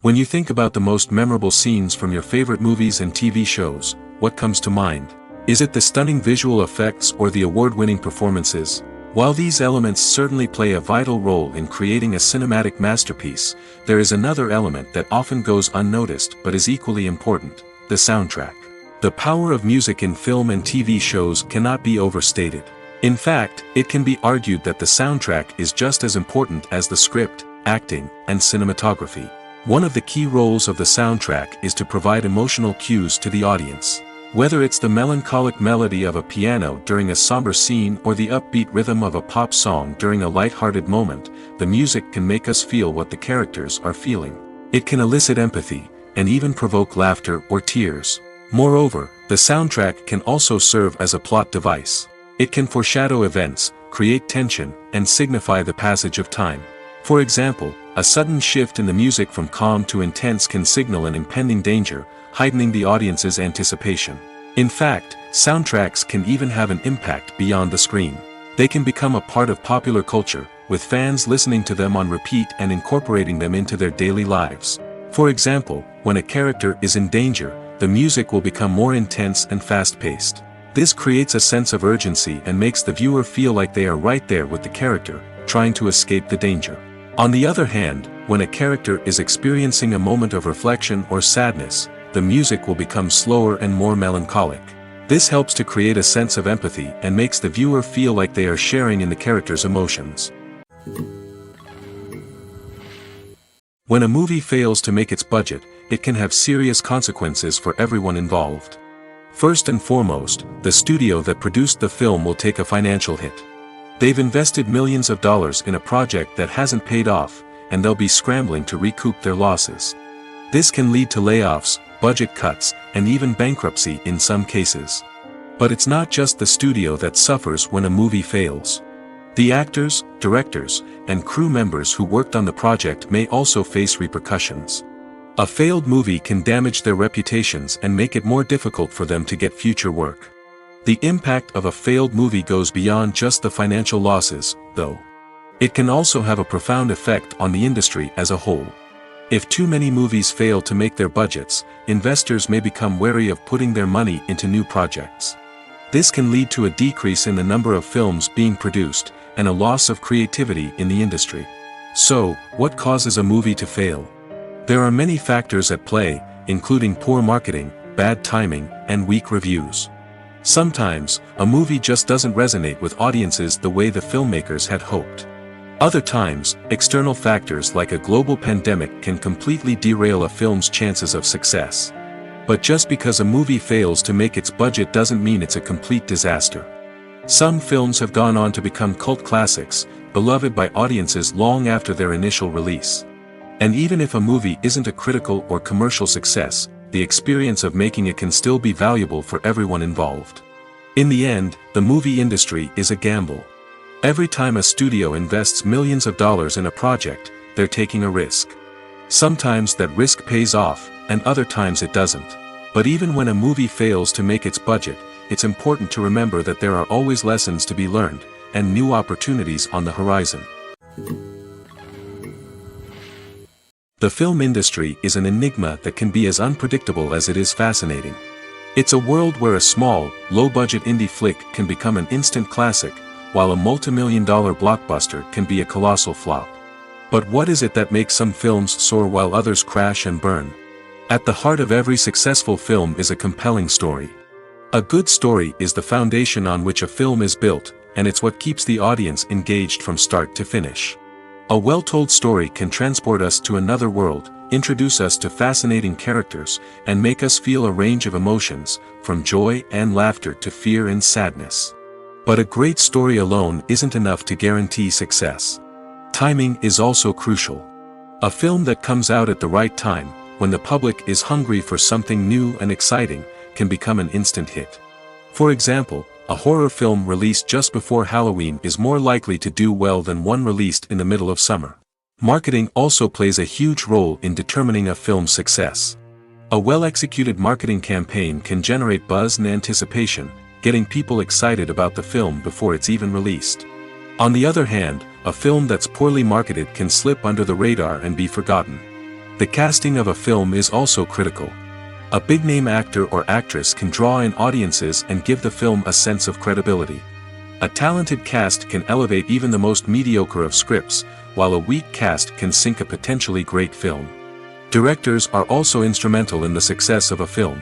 When you think about the most memorable scenes from your favorite movies and TV shows, what comes to mind? Is it the stunning visual effects or the award-winning performances? While these elements certainly play a vital role in creating a cinematic masterpiece, there is another element that often goes unnoticed but is equally important: the soundtrack. The power of music in film and TV shows cannot be overstated. In fact, it can be argued that the soundtrack is just as important as the script, acting, and cinematography. One of the key roles of the soundtrack is to provide emotional cues to the audience. Whether it's the melancholic melody of a piano during a somber scene or the upbeat rhythm of a pop song during a light-hearted moment, the music can make us feel what the characters are feeling. It can elicit empathy, and even provoke laughter or tears. Moreover, the soundtrack can also serve as a plot device. It can foreshadow events, create tension, and signify the passage of time. For example, a sudden shift in the music from calm to intense can signal an impending danger, heightening the audience's anticipation. In fact, soundtracks can even have an impact beyond the screen. They can become a part of popular culture, with fans listening to them on repeat and incorporating them into their daily lives. For example, when a character is in danger, the music will become more intense and fast-paced. This creates a sense of urgency and makes the viewer feel like they are right there with the character, trying to escape the danger. On the other hand, when a character is experiencing a moment of reflection or sadness, the music will become slower and more melancholic. This helps to create a sense of empathy and makes the viewer feel like they are sharing in the character's emotions. When a movie fails to make its budget, it can have serious consequences for everyone involved. First and foremost, the studio that produced the film will take a financial hit. They've invested millions of dollars in a project that hasn't paid off, and they'll be scrambling to recoup their losses. This can lead to layoffs, budget cuts, and even bankruptcy in some cases. But it's not just the studio that suffers when a movie fails. The actors, directors, and crew members who worked on the project may also face repercussions. A failed movie can damage their reputations and make it more difficult for them to get future work. The impact of a failed movie goes beyond just the financial losses, though. It can also have a profound effect on the industry as a whole. If too many movies fail to make their budgets, investors may become wary of putting their money into new projects. This can lead to a decrease in the number of films being produced, and a loss of creativity in the industry. So, what causes a movie to fail? There are many factors at play, including poor marketing, bad timing, and weak reviews. Sometimes, a movie just doesn't resonate with audiences the way the filmmakers had hoped. Other times, external factors like a global pandemic can completely derail a film's chances of success. But just because a movie fails to make its budget doesn't mean it's a complete disaster. Some films have gone on to become cult classics, beloved by audiences long after their initial release. And even if a movie isn't a critical or commercial success, the experience of making it can still be valuable for everyone involved. In the end, the movie industry is a gamble. Every time a studio invests millions of dollars in a project, they're taking a risk. Sometimes that risk pays off, and other times it doesn't. But even when a movie fails to make its budget, it's important to remember that there are always lessons to be learned, and new opportunities on the horizon. The film industry is an enigma that can be as unpredictable as it is fascinating. It's a world where a small, low-budget indie flick can become an instant classic, while a multi-million-dollar blockbuster can be a colossal flop. But what is it that makes some films soar while others crash and burn? At the heart of every successful film is a compelling story. A good story is the foundation on which a film is built, and it's what keeps the audience engaged from start to finish. A well-told story can transport us to another world, introduce us to fascinating characters, and make us feel a range of emotions, from joy and laughter to fear and sadness. But a great story alone isn't enough to guarantee success. Timing is also crucial. A film that comes out at the right time, when the public is hungry for something new and exciting, can become an instant hit. For example, a horror film released just before Halloween is more likely to do well than one released in the middle of summer. Marketing also plays a huge role in determining a film's success. A well-executed marketing campaign can generate buzz and anticipation, getting people excited about the film before it's even released. On the other hand, a film that's poorly marketed can slip under the radar and be forgotten. The casting of a film is also critical. A big-name actor or actress can draw in audiences and give the film a sense of credibility. A talented cast can elevate even the most mediocre of scripts, while a weak cast can sink a potentially great film. Directors are also instrumental in the success of a film.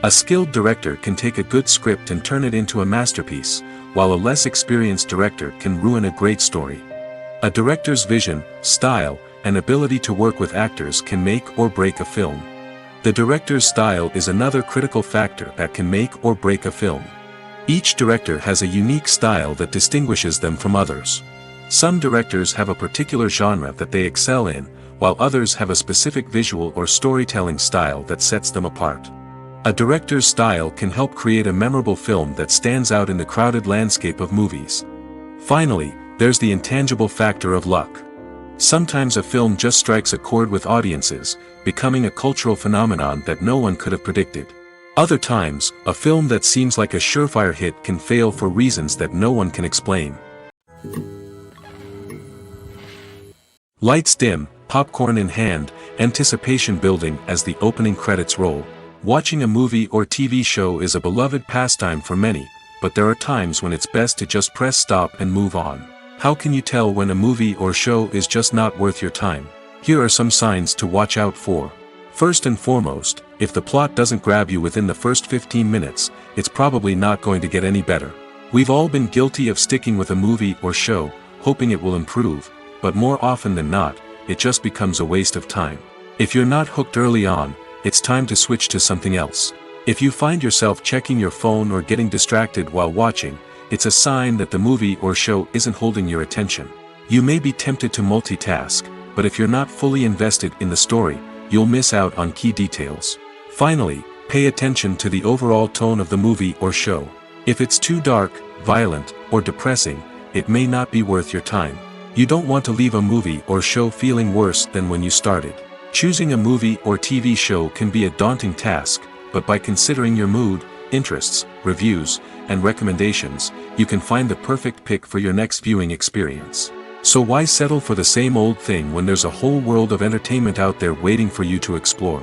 A skilled director can take a good script and turn it into a masterpiece, while a less experienced director can ruin a great story. A director's vision, style, and ability to work with actors can make or break a film. The director's style is another critical factor that can make or break a film. Each director has a unique style that distinguishes them from others. Some directors have a particular genre that they excel in, while others have a specific visual or storytelling style that sets them apart. A director's style can help create a memorable film that stands out in the crowded landscape of movies. Finally, there's the intangible factor of luck. Sometimes a film just strikes a chord with audiences, becoming a cultural phenomenon that no one could have predicted. Other times, a film that seems like a surefire hit can fail for reasons that no one can explain. Lights dim, popcorn in hand, anticipation building as the opening credits roll. Watching a movie or TV show is a beloved pastime for many, but there are times when it's best to just press stop and move on. How can you tell when a movie or show is just not worth your time? Here are some signs to watch out for. First and foremost, if the plot doesn't grab you within the first 15 minutes, it's probably not going to get any better. We've all been guilty of sticking with a movie or show, hoping it will improve, but more often than not, it just becomes a waste of time. If you're not hooked early on, it's time to switch to something else. If you find yourself checking your phone or getting distracted while watching, it's a sign that the movie or show isn't holding your attention. You may be tempted to multitask, but if you're not fully invested in the story, you'll miss out on key details. Finally, pay attention to the overall tone of the movie or show. If it's too dark, violent, or depressing, it may not be worth your time. You don't want to leave a movie or show feeling worse than when you started. Choosing a movie or TV show can be a daunting task, but by considering your mood, interests, reviews, and recommendations, you can find the perfect pick for your next viewing experience. So why settle for the same old thing when there's a whole world of entertainment out there waiting for you to explore?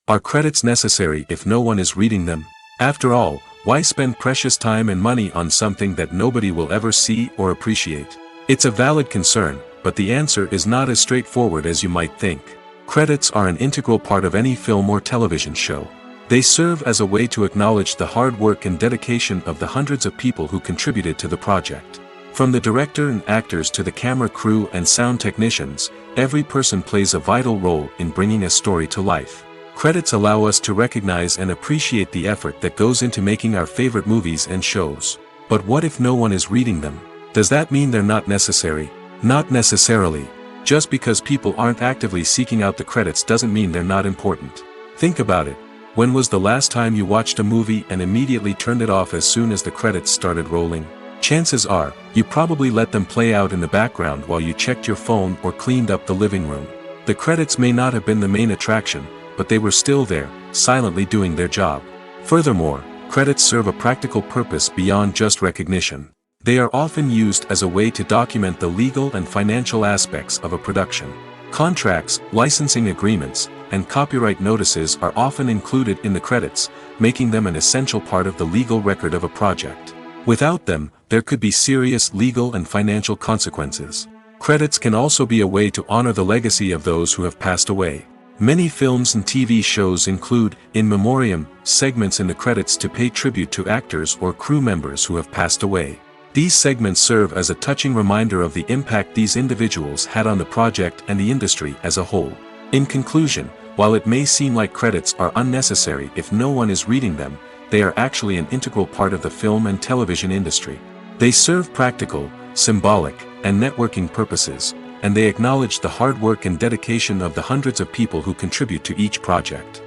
Are credits necessary if no one is reading them? After all, why spend precious time and money on something that nobody will ever see or appreciate? It's a valid concern, but the answer is not as straightforward as you might think. Credits are an integral part of any film or television show. They serve as a way to acknowledge the hard work and dedication of the hundreds of people who contributed to the project. From the director and actors to the camera crew and sound technicians, every person plays a vital role in bringing a story to life. Credits allow us to recognize and appreciate the effort that goes into making our favorite movies and shows. But what if no one is reading them? Does that mean they're not necessary? Not necessarily. Just because people aren't actively seeking out the credits doesn't mean they're not important. Think about it. When was the last time you watched a movie and immediately turned it off as soon as the credits started rolling? Chances are, you probably let them play out in the background while you checked your phone or cleaned up the living room. The credits may not have been the main attraction, but they were still there, silently doing their job. Furthermore, credits serve a practical purpose beyond just recognition. They are often used as a way to document the legal and financial aspects of a production. Contracts, licensing agreements, and copyright notices are often included in the credits, making them an essential part of the legal record of a project. Without them, there could be serious legal and financial consequences. Credits can also be a way to honor the legacy of those who have passed away. Many films and TV shows include in memoriam segments in the credits to pay tribute to actors or crew members who have passed away. These segments serve as a touching reminder of the impact these individuals had on the project and the industry as a whole. In conclusion, while it may seem like credits are unnecessary if no one is reading them, they are actually an integral part of the film and television industry. They serve practical, symbolic, and networking purposes, and they acknowledge the hard work and dedication of the hundreds of people who contribute to each project.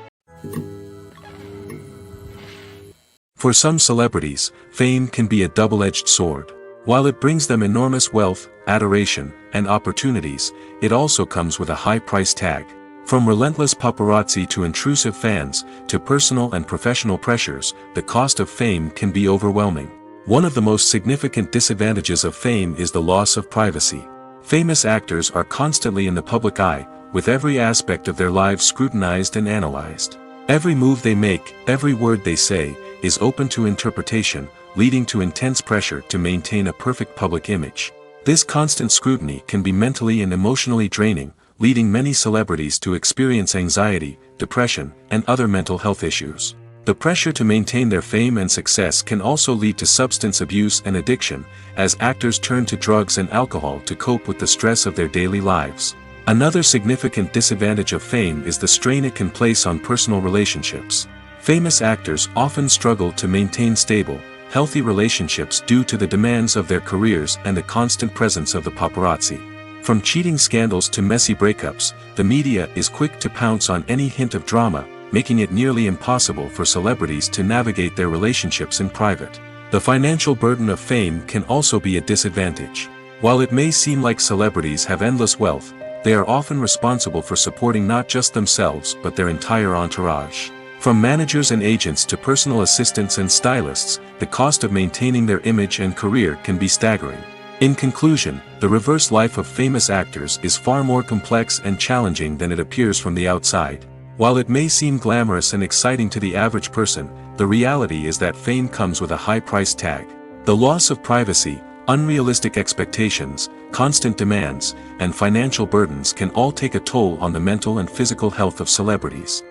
For some celebrities, fame can be a double-edged sword. While it brings them enormous wealth, adoration, and opportunities, it also comes with a high price tag. From relentless paparazzi to intrusive fans, to personal and professional pressures, the cost of fame can be overwhelming. One of the most significant disadvantages of fame is the loss of privacy. Famous actors are constantly in the public eye, with every aspect of their lives scrutinized and analyzed. Every move they make, every word they say, is open to interpretation, leading to intense pressure to maintain a perfect public image. This constant scrutiny can be mentally and emotionally draining, leading many celebrities to experience anxiety, depression, and other mental health issues. The pressure to maintain their fame and success can also lead to substance abuse and addiction, as actors turn to drugs and alcohol to cope with the stress of their daily lives. Another significant disadvantage of fame is the strain it can place on personal relationships. Famous actors often struggle to maintain stable, healthy relationships due to the demands of their careers and the constant presence of the paparazzi. From cheating scandals to messy breakups, the media is quick to pounce on any hint of drama, making it nearly impossible for celebrities to navigate their relationships in private. The financial burden of fame can also be a disadvantage. While it may seem like celebrities have endless wealth, they are often responsible for supporting not just themselves but their entire entourage. From managers and agents to personal assistants and stylists, the cost of maintaining their image and career can be staggering. In conclusion, the reverse life of famous actors is far more complex and challenging than it appears from the outside. While it may seem glamorous and exciting to the average person, the reality is that fame comes with a high price tag. The loss of privacy, unrealistic expectations, constant demands, and financial burdens can all take a toll on the mental and physical health of celebrities.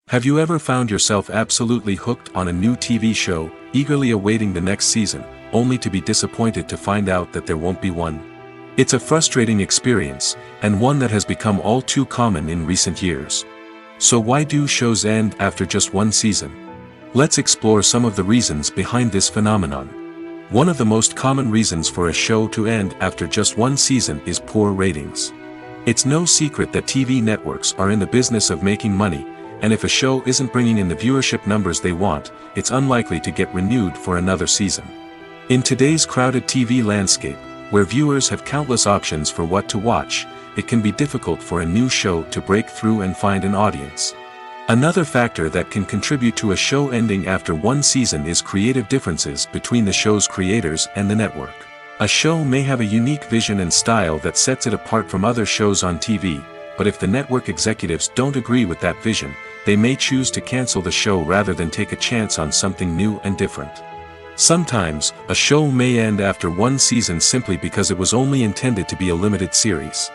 Have you ever found yourself absolutely hooked on a new TV show, eagerly awaiting the next season, only to be disappointed to find out that there won't be one? It's a frustrating experience, and one that has become all too common in recent years. So why do shows end after just one season? Let's explore some of the reasons behind this phenomenon. One of the most common reasons for a show to end after just one season is poor ratings. It's no secret that TV networks are in the business of making money, and if a show isn't bringing in the viewership numbers they want, it's unlikely to get renewed for another season. In today's crowded TV landscape, where viewers have countless options for what to watch, it can be difficult for a new show to break through and find an audience. Another factor that can contribute to a show ending after one season is creative differences between the show's creators and the network. A show may have a unique vision and style that sets it apart from other shows on TV, but if the network executives don't agree with that vision, they may choose to cancel the show rather than take a chance on something new and different. Sometimes, a show may end after one season simply because it was only intended to be a limited series.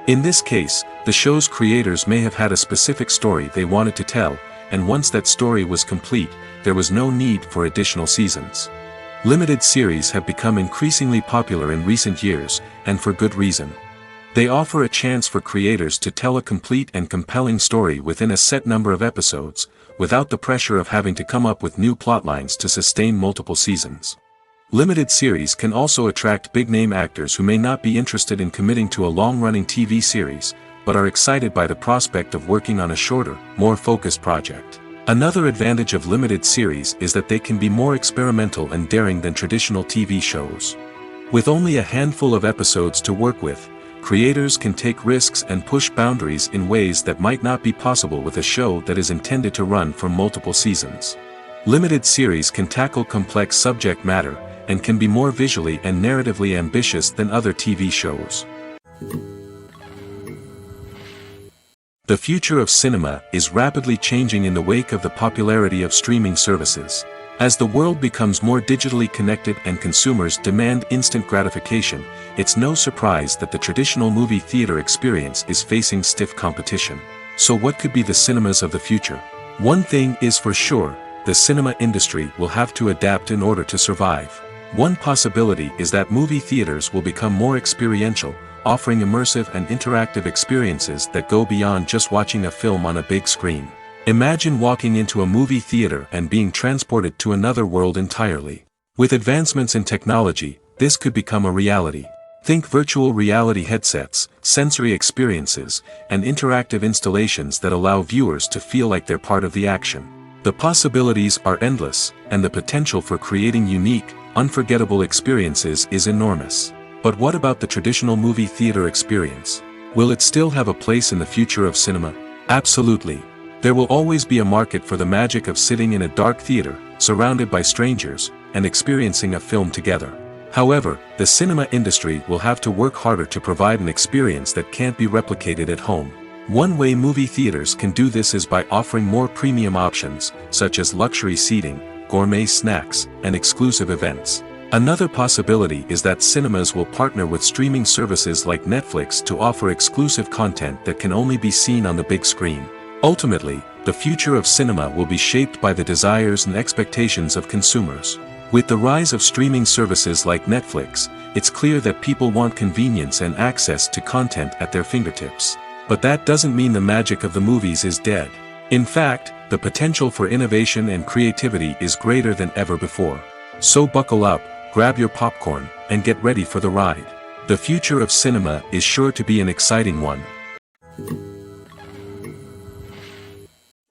In this case, the show's creators may have had a specific story they wanted to tell, and once that story was complete, there was no need for additional seasons. Limited series have become increasingly popular in recent years, and for good reason. They offer a chance for creators to tell a complete and compelling story within a set number of episodes, without the pressure of having to come up with new plotlines to sustain multiple seasons. Limited series can also attract big-name actors who may not be interested in committing to a long-running TV series, but are excited by the prospect of working on a shorter, more focused project. Another advantage of limited series is that they can be more experimental and daring than traditional TV shows. With only a handful of episodes to work with, creators can take risks and push boundaries in ways that might not be possible with a show that is intended to run for multiple seasons. Limited series can tackle complex subject matter, and can be more visually and narratively ambitious than other TV shows. The future of cinema is rapidly changing in the wake of the popularity of streaming services. As the world becomes more digitally connected and consumers demand instant gratification, it's no surprise that the traditional movie theater experience is facing stiff competition. So what could be the cinemas of the future? One thing is for sure, the cinema industry will have to adapt in order to survive. One possibility is that movie theaters will become more experiential, offering immersive and interactive experiences that go beyond just watching a film on a big screen. Imagine walking into a movie theater and being transported to another world entirely. With advancements in technology, this could become a reality. Think virtual reality headsets, sensory experiences, and interactive installations that allow viewers to feel like they're part of the action. The possibilities are endless, and the potential for creating unique, unforgettable experiences is enormous. But what about the traditional movie theater experience? Will it still have a place in the future of cinema? Absolutely. There will always be a market for the magic of sitting in a dark theater, surrounded by strangers, and experiencing a film together. However, the cinema industry will have to work harder to provide an experience that can't be replicated at home. One way movie theaters can do this is by offering more premium options, such as luxury seating, gourmet snacks, and exclusive events. Another possibility is that cinemas will partner with streaming services like Netflix to offer exclusive content that can only be seen on the big screen. Ultimately, the future of cinema will be shaped by the desires and expectations of consumers. With the rise of streaming services like Netflix, it's clear that people want convenience and access to content at their fingertips. But that doesn't mean the magic of the movies is dead. In fact, the potential for innovation and creativity is greater than ever before. So buckle up, grab your popcorn, and get ready for the ride. The future of cinema is sure to be an exciting one.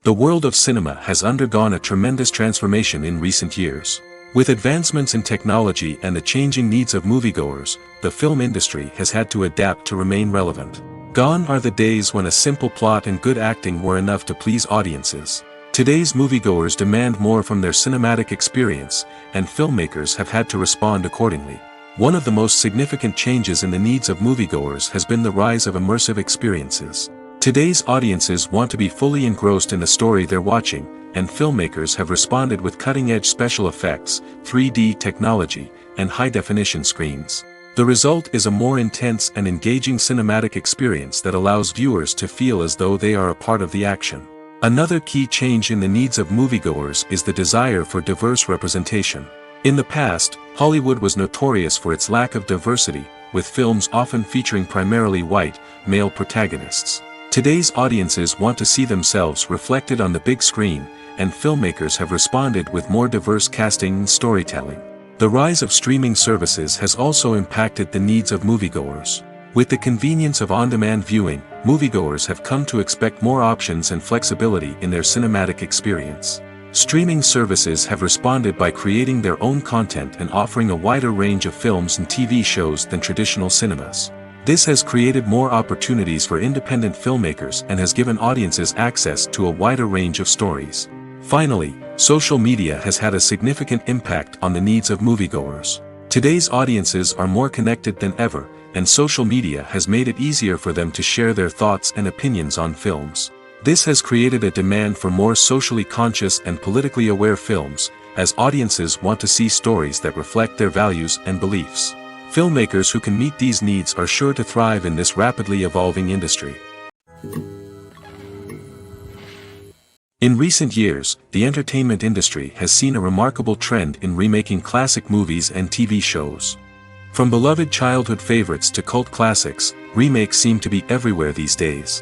The world of cinema has undergone a tremendous transformation in recent years. With advancements in technology and the changing needs of moviegoers, the film industry has had to adapt to remain relevant. Gone are the days when a simple plot and good acting were enough to please audiences. Today's moviegoers demand more from their cinematic experience, and filmmakers have had to respond accordingly. One of the most significant changes in the needs of moviegoers has been the rise of immersive experiences. Today's audiences want to be fully engrossed in the story they're watching, and filmmakers have responded with cutting-edge special effects, 3D technology, and high-definition screens. The result is a more intense and engaging cinematic experience that allows viewers to feel as though they are a part of the action. Another key change in the needs of moviegoers is the desire for diverse representation. In the past, Hollywood was notorious for its lack of diversity, with films often featuring primarily white, male protagonists. Today's audiences want to see themselves reflected on the big screen, and filmmakers have responded with more diverse casting and storytelling. The rise of streaming services has also impacted the needs of moviegoers. With the convenience of on-demand viewing, moviegoers have come to expect more options and flexibility in their cinematic experience. Streaming services have responded by creating their own content and offering a wider range of films and TV shows than traditional cinemas. This has created more opportunities for independent filmmakers and has given audiences access to a wider range of stories. Finally, social media has had a significant impact on the needs of moviegoers. Today's audiences are more connected than ever, and social media has made it easier for them to share their thoughts and opinions on films. This has created a demand for more socially conscious and politically aware films, as audiences want to see stories that reflect their values and beliefs. Filmmakers who can meet these needs are sure to thrive in this rapidly evolving industry. In recent years, the entertainment industry has seen a remarkable trend in remaking classic movies and TV shows. From beloved childhood favorites to cult classics, remakes seem to be everywhere these days.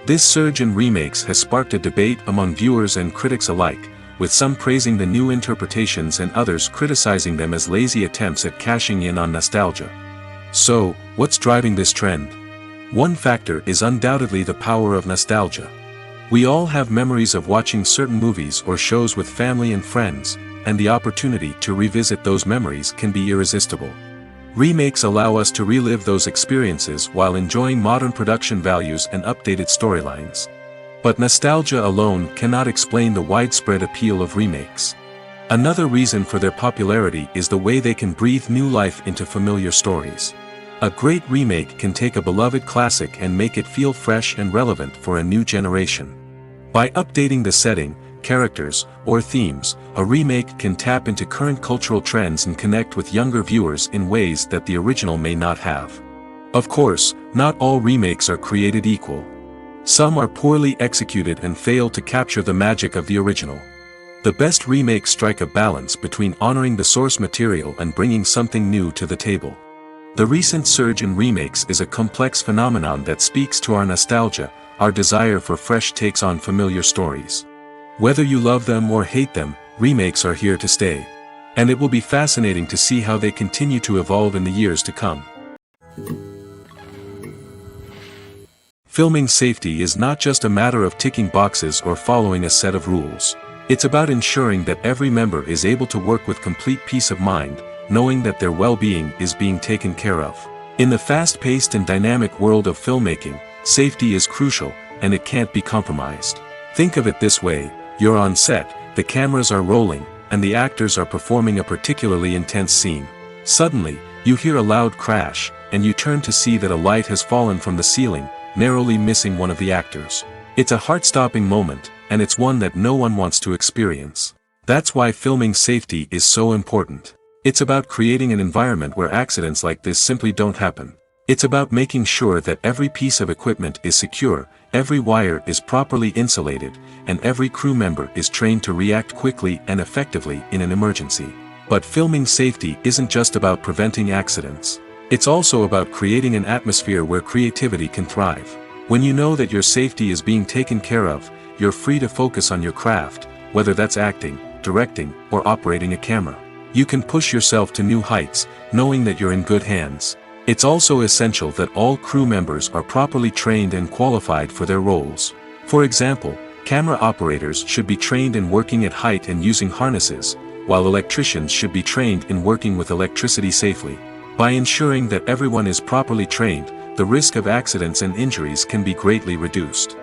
This surge in remakes has sparked a debate among viewers and critics alike, with some praising the new interpretations and others criticizing them as lazy attempts at cashing in on nostalgia. So, what's driving this trend? One factor is undoubtedly the power of nostalgia. We all have memories of watching certain movies or shows with family and friends, and the opportunity to revisit those memories can be irresistible. Remakes allow us to relive those experiences while enjoying modern production values and updated storylines. But nostalgia alone cannot explain the widespread appeal of remakes. Another reason for their popularity is the way they can breathe new life into familiar stories. A great remake can take a beloved classic and make it feel fresh and relevant for a new generation. By updating the setting, characters, or themes, a remake can tap into current cultural trends and connect with younger viewers in ways that the original may not have. Of course, not all remakes are created equal. Some are poorly executed and fail to capture the magic of the original. The best remakes strike a balance between honoring the source material and bringing something new to the table. The recent surge in remakes is a complex phenomenon that speaks to our nostalgia, our desire for fresh takes on familiar stories. Whether you love them or hate them, remakes are here to stay. And it will be fascinating to see how they continue to evolve in the years to come. Filming safety is not just a matter of ticking boxes or following a set of rules. It's about ensuring that every member is able to work with complete peace of mind, knowing that their well-being is being taken care of. In the fast-paced and dynamic world of filmmaking, safety is crucial, and it can't be compromised. Think of it this way: you're on set, the cameras are rolling, and the actors are performing a particularly intense scene. Suddenly, you hear a loud crash, and you turn to see that a light has fallen from the ceiling, narrowly missing one of the actors. It's a heart-stopping moment, and it's one that no one wants to experience. That's why filming safety is so important. It's about creating an environment where accidents like this simply don't happen. It's about making sure that every piece of equipment is secure, every wire is properly insulated, and every crew member is trained to react quickly and effectively in an emergency. But filming safety isn't just about preventing accidents. It's also about creating an atmosphere where creativity can thrive. When you know that your safety is being taken care of, you're free to focus on your craft, whether that's acting, directing, or operating a camera. You can push yourself to new heights, knowing that you're in good hands. It's also essential that all crew members are properly trained and qualified for their roles. For example, camera operators should be trained in working at height and using harnesses, while electricians should be trained in working with electricity safely. By ensuring that everyone is properly trained, the risk of accidents and injuries can be greatly reduced.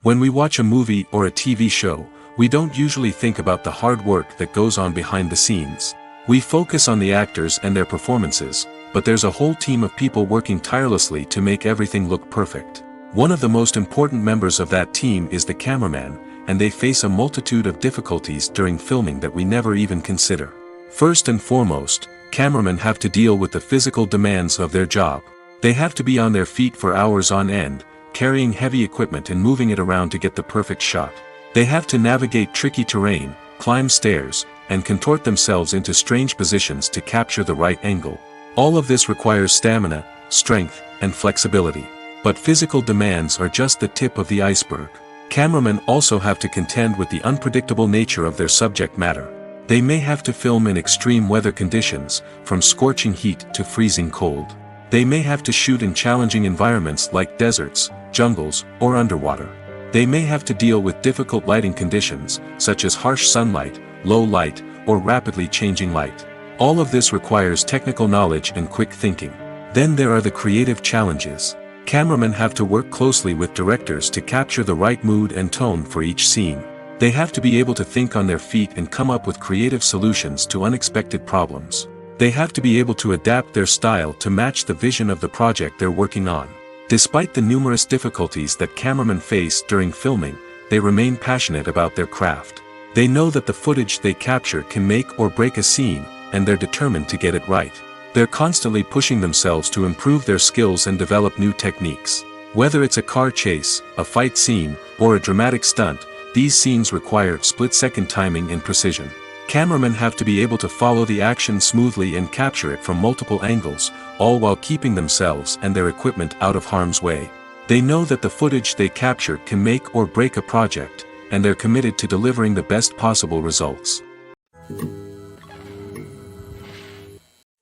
When we watch a movie or a TV show, we don't usually think about the hard work that goes on behind the scenes. We focus on the actors and their performances, but there's a whole team of people working tirelessly to make everything look perfect. One of the most important members of that team is the cameraman, and they face a multitude of difficulties during filming that we never even consider. First and foremost, cameramen have to deal with the physical demands of their job. They have to be on their feet for hours on end, carrying heavy equipment and moving it around to get the perfect shot. They have to navigate tricky terrain, climb stairs, and contort themselves into strange positions to capture the right angle. All of this requires stamina, strength, and flexibility. But physical demands are just the tip of the iceberg. Cameramen also have to contend with the unpredictable nature of their subject matter. They may have to film in extreme weather conditions, from scorching heat to freezing cold. They may have to shoot in challenging environments like deserts, jungles, or underwater. They may have to deal with difficult lighting conditions, such as harsh sunlight, low light, or rapidly changing light. All of this requires technical knowledge and quick thinking. Then there are the creative challenges. Cameramen have to work closely with directors to capture the right mood and tone for each scene. They have to be able to think on their feet and come up with creative solutions to unexpected problems. They have to be able to adapt their style to match the vision of the project they're working on. Despite the numerous difficulties that cameramen face during filming, they remain passionate about their craft. They know that the footage they capture can make or break a scene, and they're determined to get it right. They're constantly pushing themselves to improve their skills and develop new techniques. Whether it's a car chase, a fight scene, or a dramatic stunt, these scenes require split-second timing and precision. Cameramen have to be able to follow the action smoothly and capture it from multiple angles, all while keeping themselves and their equipment out of harm's way. They know that the footage they capture can make or break a project, and they're committed to delivering the best possible results.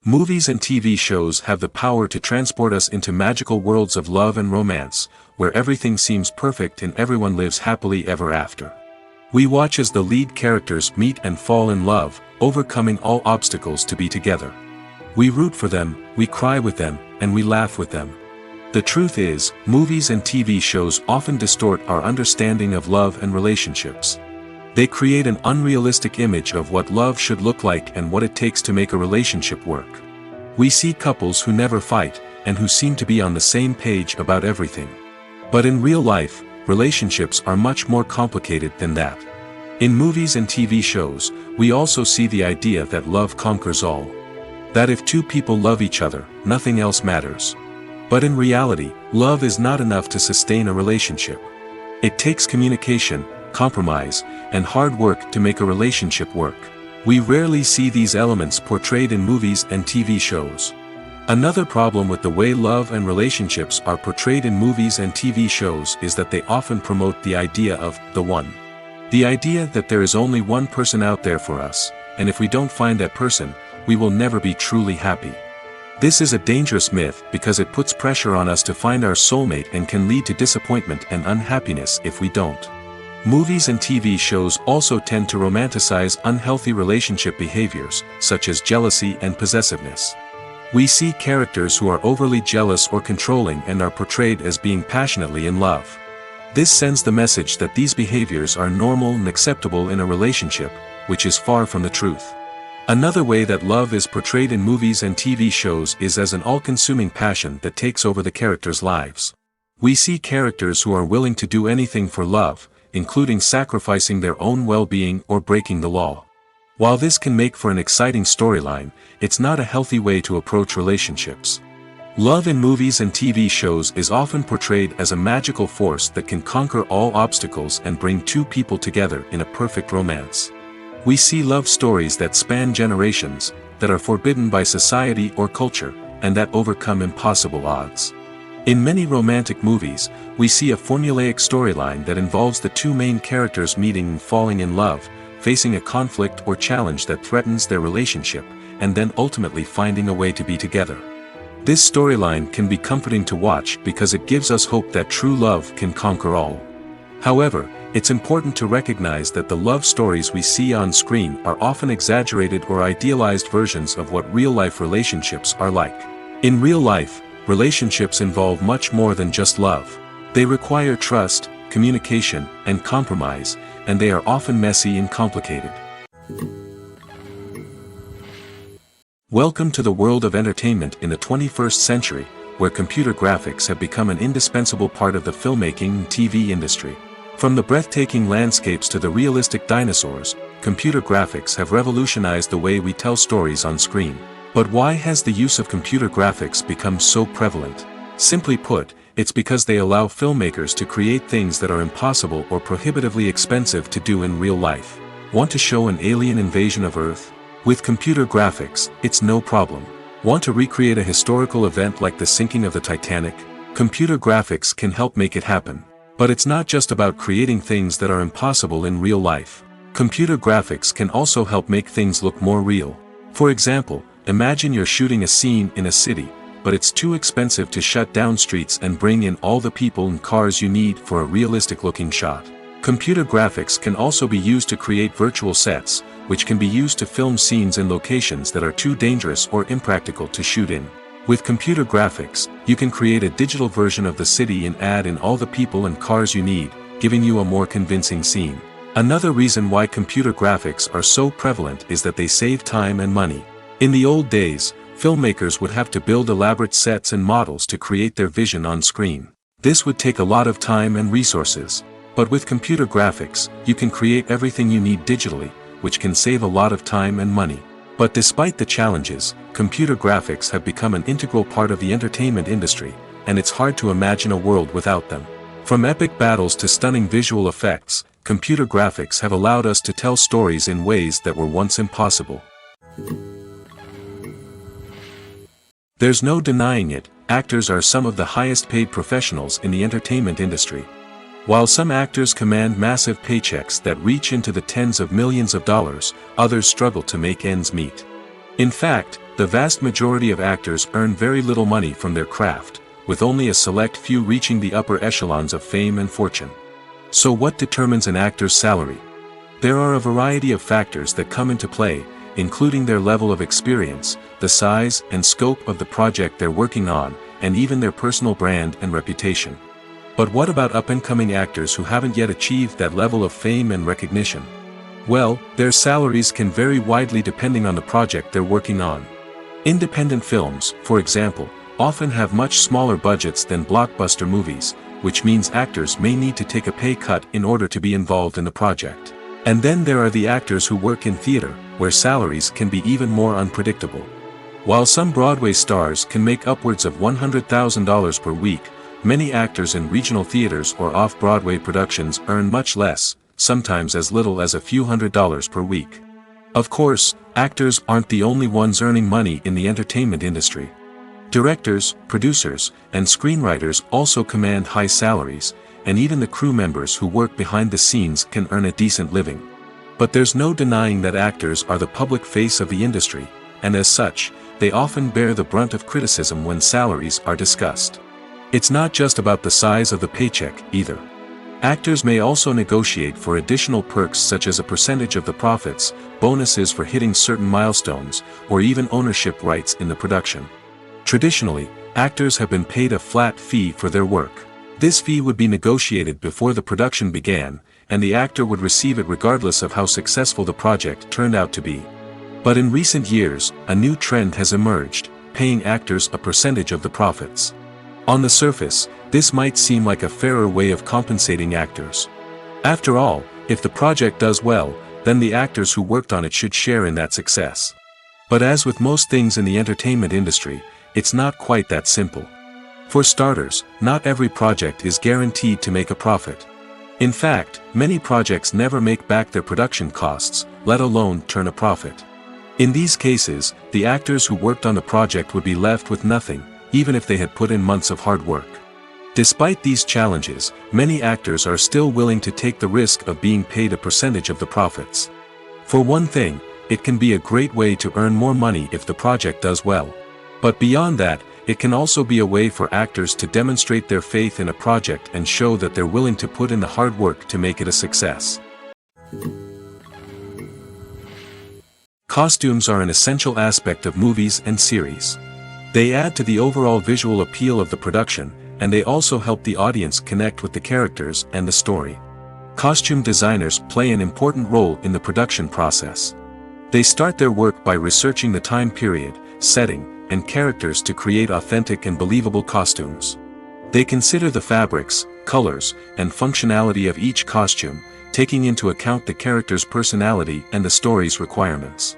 Movies and TV shows have the power to transport us into magical worlds of love and romance, where everything seems perfect and everyone lives happily ever after. We watch as the lead characters meet and fall in love, overcoming all obstacles to be together. We root for them, we cry with them, and we laugh with them. The truth is, movies and TV shows often distort our understanding of love and relationships. They create an unrealistic image of what love should look like and what it takes to make a relationship work. We see couples who never fight, and who seem to be on the same page about everything. But in real life, relationships are much more complicated than that. In movies and TV shows, we also see the idea that love conquers all. That if two people love each other, nothing else matters. But in reality, love is not enough to sustain a relationship. It takes communication, compromise, and hard work to make a relationship work. We rarely see these elements portrayed in movies and TV shows. Another problem with the way love and relationships are portrayed in movies and TV shows is that they often promote the idea of the one. The idea that there is only one person out there for us, and if we don't find that person, we will never be truly happy. This is a dangerous myth because it puts pressure on us to find our soulmate and can lead to disappointment and unhappiness if we don't. Movies and TV shows also tend to romanticize unhealthy relationship behaviors, such as jealousy and possessiveness. We see characters who are overly jealous or controlling and are portrayed as being passionately in love. This sends the message that these behaviors are normal and acceptable in a relationship, which is far from the truth. Another way that love is portrayed in movies and TV shows is as an all-consuming passion that takes over the characters' lives. We see characters who are willing to do anything for love, including sacrificing their own well-being or breaking the law. While this can make for an exciting storyline, it's not a healthy way to approach relationships. Love in movies and TV shows is often portrayed as a magical force that can conquer all obstacles and bring two people together in a perfect romance. We see love stories that span generations, that are forbidden by society or culture, and that overcome impossible odds. In many romantic movies, we see a formulaic storyline that involves the two main characters meeting and falling in love, facing a conflict or challenge that threatens their relationship, and then ultimately finding a way to be together. This storyline can be comforting to watch because it gives us hope that true love can conquer all. However, it's important to recognize that the love stories we see on screen are often exaggerated or idealized versions of what real-life relationships are like. In real life, relationships involve much more than just love. They require trust, communication, and compromise, and they are often messy and complicated. Welcome to the world of entertainment in the 21st century, where computer graphics have become an indispensable part of the filmmaking and TV industry. From the breathtaking landscapes to the realistic dinosaurs, computer graphics have revolutionized the way we tell stories on screen. But why has the use of computer graphics become so prevalent? Simply put, it's because they allow filmmakers to create things that are impossible or prohibitively expensive to do in real life. Want to show an alien invasion of Earth? With computer graphics, it's no problem. Want to recreate a historical event like the sinking of the Titanic? Computer graphics can help make it happen. But it's not just about creating things that are impossible in real life. Computer graphics can also help make things look more real. For example, imagine you're shooting a scene in a city, but it's too expensive to shut down streets and bring in all the people and cars you need for a realistic-looking shot. Computer graphics can also be used to create virtual sets, which can be used to film scenes in locations that are too dangerous or impractical to shoot in. With computer graphics, you can create a digital version of the city and add in all the people and cars you need, giving you a more convincing scene. Another reason why computer graphics are so prevalent is that they save time and money. In the old days, filmmakers would have to build elaborate sets and models to create their vision on screen. This would take a lot of time and resources. But with computer graphics, you can create everything you need digitally, which can save a lot of time and money. But despite the challenges, computer graphics have become an integral part of the entertainment industry, and it's hard to imagine a world without them. From epic battles to stunning visual effects, computer graphics have allowed us to tell stories in ways that were once impossible. There's no denying it, actors are some of the highest paid professionals in the entertainment industry. While some actors command massive paychecks that reach into the tens of millions of dollars, others struggle to make ends meet. In fact, the vast majority of actors earn very little money from their craft, with only a select few reaching the upper echelons of fame and fortune. So what determines an actor's salary? There are a variety of factors that come into play, including their level of experience, the size and scope of the project they're working on, and even their personal brand and reputation. But what about up-and-coming actors who haven't yet achieved that level of fame and recognition? Well, their salaries can vary widely depending on the project they're working on. Independent films, for example, often have much smaller budgets than blockbuster movies, which means actors may need to take a pay cut in order to be involved in the project. And then there are the actors who work in theater, where salaries can be even more unpredictable. While some Broadway stars can make upwards of $100,000 per week, many actors in regional theaters or off-Broadway productions earn much less, sometimes as little as a few $100s per week. Of course, actors aren't the only ones earning money in the entertainment industry. Directors, producers, and screenwriters also command high salaries, and even the crew members who work behind the scenes can earn a decent living. But there's no denying that actors are the public face of the industry, and as such, they often bear the brunt of criticism when salaries are discussed. It's not just about the size of the paycheck, either. Actors may also negotiate for additional perks such as a percentage of the profits, bonuses for hitting certain milestones, or even ownership rights in the production. Traditionally, actors have been paid a flat fee for their work. This fee would be negotiated before the production began, and the actor would receive it regardless of how successful the project turned out to be. But in recent years, a new trend has emerged, paying actors a percentage of the profits. On the surface, this might seem like a fairer way of compensating actors. After all, if the project does well, then the actors who worked on it should share in that success. But as with most things in the entertainment industry, it's not quite that simple. For starters, not every project is guaranteed to make a profit. In fact, many projects never make back their production costs, let alone turn a profit. In these cases, the actors who worked on the project would be left with nothing, even if they had put in months of hard work. Despite these challenges, many actors are still willing to take the risk of being paid a percentage of the profits. For one thing, it can be a great way to earn more money if the project does well. But beyond that, it can also be a way for actors to demonstrate their faith in a project and show that they're willing to put in the hard work to make it a success. Costumes are an essential aspect of movies and series. They add to the overall visual appeal of the production, and they also help the audience connect with the characters and the story. Costume designers play an important role in the production process. They start their work by researching the time period, setting, and characters to create authentic and believable costumes. They consider the fabrics, colors, and functionality of each costume, taking into account the character's personality and the story's requirements.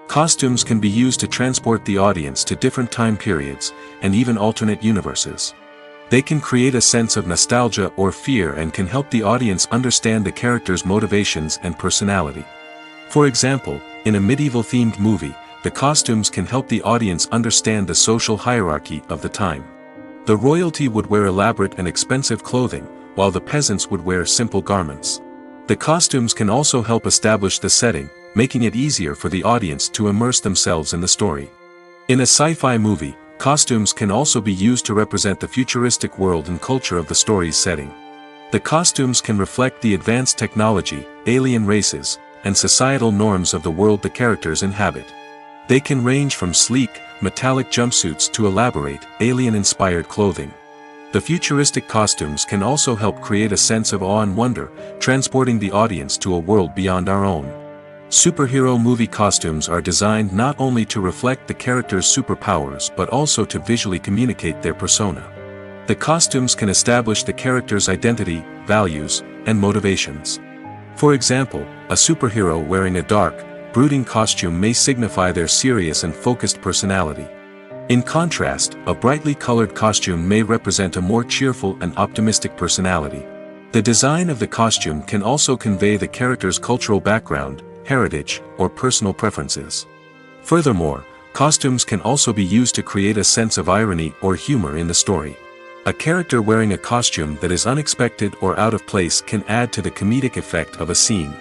Costumes can be used to transport the audience to different time periods, and even alternate universes. They can create a sense of nostalgia or fear and can help the audience understand the character's motivations and personality. For example, in a medieval-themed movie, the costumes can help the audience understand the social hierarchy of the time. The royalty would wear elaborate and expensive clothing, while the peasants would wear simple garments. The costumes can also help establish the setting, making it easier for the audience to immerse themselves in the story. In a sci-fi movie, costumes can also be used to represent the futuristic world and culture of the story's setting. The costumes can reflect the advanced technology, alien races, and societal norms of the world the characters inhabit. They can range from sleek, metallic jumpsuits to elaborate, alien-inspired clothing. The futuristic costumes can also help create a sense of awe and wonder, transporting the audience to a world beyond our own. Superhero movie costumes are designed not only to reflect the character's superpowers but also to visually communicate their persona. The costumes can establish the character's identity, values, and motivations. For example, a superhero wearing a dark, brooding costume may signify their serious and focused personality. In contrast, a brightly colored costume may represent a more cheerful and optimistic personality. The design of the costume can also convey the character's cultural background, heritage, or personal preferences. Furthermore, costumes can also be used to create a sense of irony or humor in the story. A character wearing a costume that is unexpected or out of place can add to the comedic effect of a scene.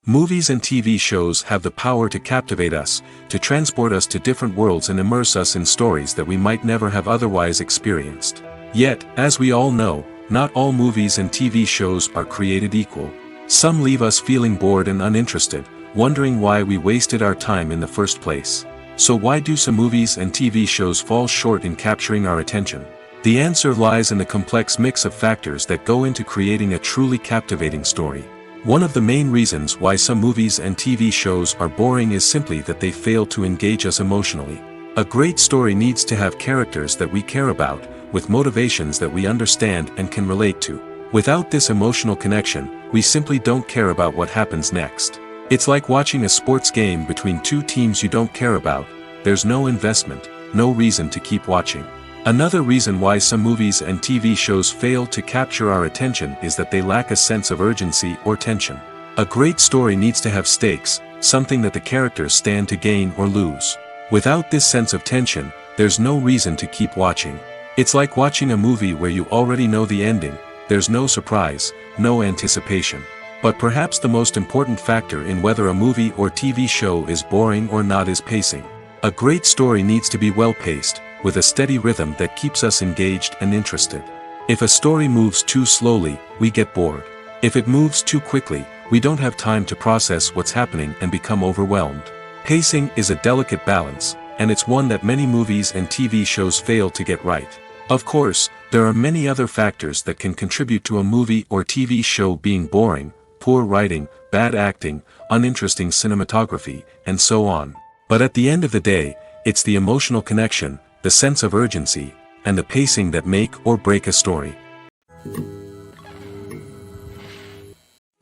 Movies and TV shows have the power to captivate us, to transport us to different worlds and immerse us in stories that we might never have otherwise experienced. Yet, as we all know, not all movies and TV shows are created equal. Some leave us feeling bored and uninterested, wondering why we wasted our time in the first place. So why do some movies and TV shows fall short in capturing our attention? The answer lies in the complex mix of factors that go into creating a truly captivating story. One of the main reasons why some movies and TV shows are boring is simply that they fail to engage us emotionally. A great story needs to have characters that we care about, with motivations that we understand and can relate to. Without this emotional connection, we simply don't care about what happens next. It's like watching a sports game between two teams you don't care about. There's no investment, no reason to keep watching. Another reason why some movies and TV shows fail to capture our attention is that they lack a sense of urgency or tension. A great story needs to have stakes, something that the characters stand to gain or lose. Without this sense of tension, there's no reason to keep watching. It's like watching a movie where you already know the ending. There's no surprise, no anticipation. But perhaps the most important factor in whether a movie or TV show is boring or not is pacing. A great story needs to be well-paced, with a steady rhythm that keeps us engaged and interested. If a story moves too slowly, we get bored. If it moves too quickly, we don't have time to process what's happening and become overwhelmed. Pacing is a delicate balance, and it's one that many movies and TV shows fail to get right. Of course, there are many other factors that can contribute to a movie or TV show being boring: poor writing, bad acting, uninteresting cinematography, and so on. But at the end of the day, it's the emotional connection, the sense of urgency, and the pacing that make or break a story.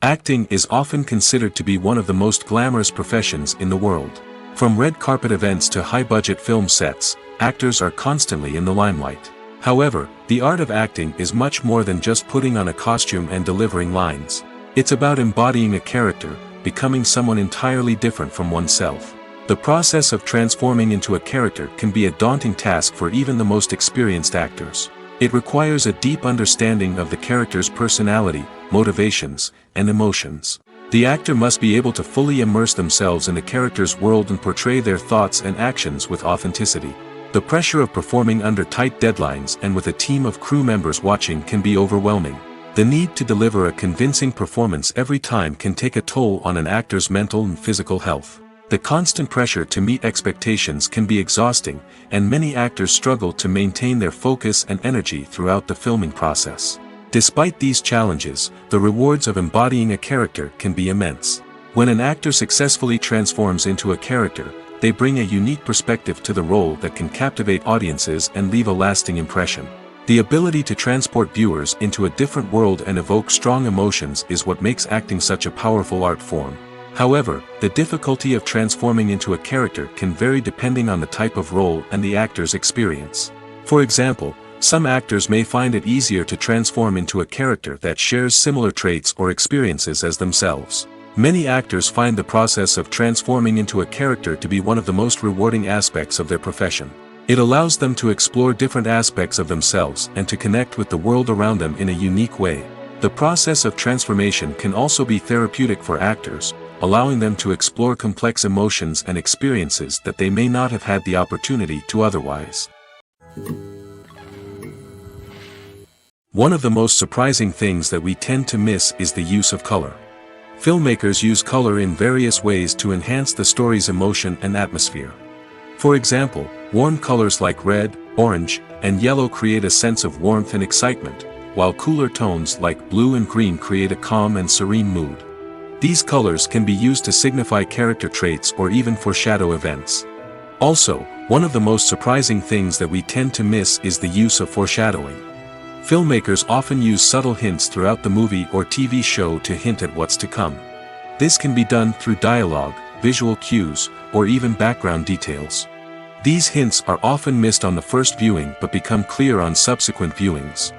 Acting is often considered to be one of the most glamorous professions in the world. From red carpet events to high-budget film sets, actors are constantly in the limelight. However, the art of acting is much more than just putting on a costume and delivering lines. It's about embodying a character, becoming someone entirely different from oneself. The process of transforming into a character can be a daunting task for even the most experienced actors. It requires a deep understanding of the character's personality, motivations, and emotions. The actor must be able to fully immerse themselves in the character's world and portray their thoughts and actions with authenticity. The pressure of performing under tight deadlines and with a team of crew members watching can be overwhelming. The need to deliver a convincing performance every time can take a toll on an actor's mental and physical health. The constant pressure to meet expectations can be exhausting, and many actors struggle to maintain their focus and energy throughout the filming process. Despite these challenges, the rewards of embodying a character can be immense. When an actor successfully transforms into a character, they bring a unique perspective to the role that can captivate audiences and leave a lasting impression. The ability to transport viewers into a different world and evoke strong emotions is what makes acting such a powerful art form. However, the difficulty of transforming into a character can vary depending on the type of role and the actor's experience. For example, some actors may find it easier to transform into a character that shares similar traits or experiences as themselves. Many actors find the process of transforming into a character to be one of the most rewarding aspects of their profession. It allows them to explore different aspects of themselves and to connect with the world around them in a unique way. The process of transformation can also be therapeutic for actors, allowing them to explore complex emotions and experiences that they may not have had the opportunity to otherwise. One of the most surprising things that we tend to miss is the use of color. Filmmakers use color in various ways to enhance the story's emotion and atmosphere. For example, warm colors like red, orange, and yellow create a sense of warmth and excitement, while cooler tones like blue and green create a calm and serene mood. These colors can be used to signify character traits or even foreshadow events. Also, one of the most surprising things that we tend to miss is the use of foreshadowing. Filmmakers often use subtle hints throughout the movie or TV show to hint at what's to come. This can be done through dialogue, visual cues, or even background details. These hints are often missed on the first viewing but become clear on subsequent viewings.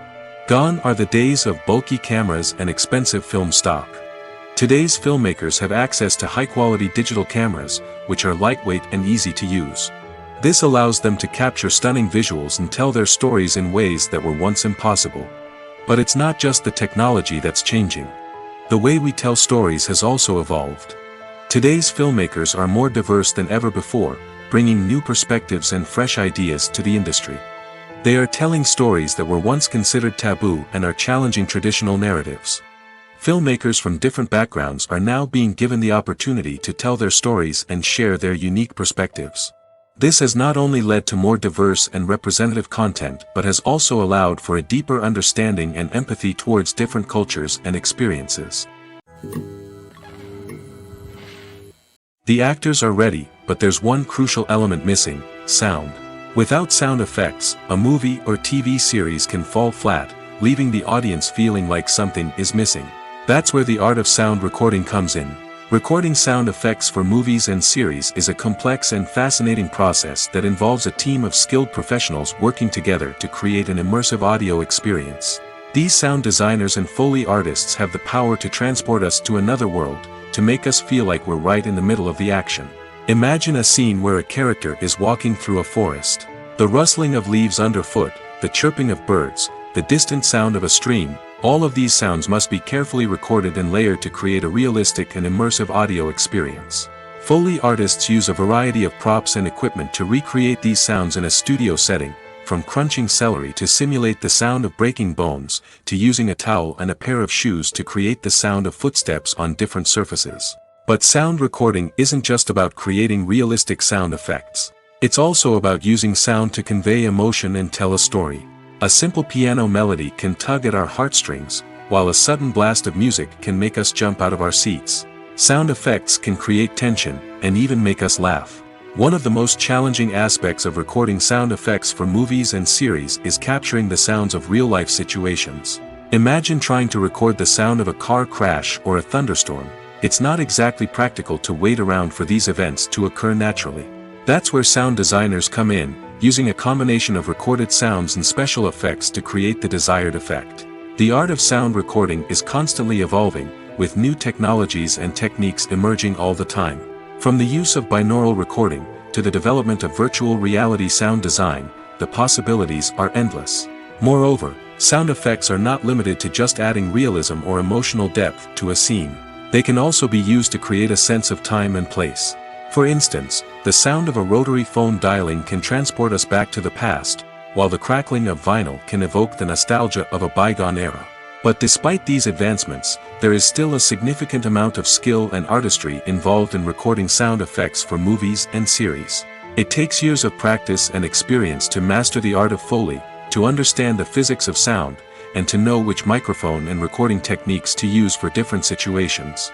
Gone are the days of bulky cameras and expensive film stock. Today's filmmakers have access to high-quality digital cameras, which are lightweight and easy to use. This allows them to capture stunning visuals and tell their stories in ways that were once impossible. But it's not just the technology that's changing. The way we tell stories has also evolved. Today's filmmakers are more diverse than ever before, bringing new perspectives and fresh ideas to the industry. They are telling stories that were once considered taboo and are challenging traditional narratives. Filmmakers from different backgrounds are now being given the opportunity to tell their stories and share their unique perspectives. This has not only led to more diverse and representative content but has also allowed for a deeper understanding and empathy towards different cultures and experiences. The actors are ready, but there's one crucial element missing: sound. Without sound effects, a movie or TV series can fall flat, leaving the audience feeling like something is missing. That's where the art of sound recording comes in. Recording sound effects for movies and series is a complex and fascinating process that involves a team of skilled professionals working together to create an immersive audio experience. These sound designers and Foley artists have the power to transport us to another world, to make us feel like we're right in the middle of the action. Imagine a scene where a character is walking through a forest. The rustling of leaves underfoot, the chirping of birds, the distant sound of a stream, all of these sounds must be carefully recorded and layered to create a realistic and immersive audio experience. Foley artists use a variety of props and equipment to recreate these sounds in a studio setting, from crunching celery to simulate the sound of breaking bones, to using a towel and a pair of shoes to create the sound of footsteps on different surfaces. But sound recording isn't just about creating realistic sound effects. It's also about using sound to convey emotion and tell a story. A simple piano melody can tug at our heartstrings, while a sudden blast of music can make us jump out of our seats. Sound effects can create tension, and even make us laugh. One of the most challenging aspects of recording sound effects for movies and series is capturing the sounds of real-life situations. Imagine trying to record the sound of a car crash or a thunderstorm. It's not exactly practical to wait around for these events to occur naturally. That's where sound designers come in, using a combination of recorded sounds and special effects to create the desired effect. The art of sound recording is constantly evolving, with new technologies and techniques emerging all the time. From the use of binaural recording, to the development of virtual reality sound design, the possibilities are endless. Moreover, sound effects are not limited to just adding realism or emotional depth to a scene. They can also be used to create a sense of time and place. For instance, the sound of a rotary phone dialing can transport us back to the past, while the crackling of vinyl can evoke the nostalgia of a bygone era. But despite these advancements, there is still a significant amount of skill and artistry involved in recording sound effects for movies and series. It takes years of practice and experience to master the art of Foley, to understand the physics of sound, and to know which microphone and recording techniques to use for different situations.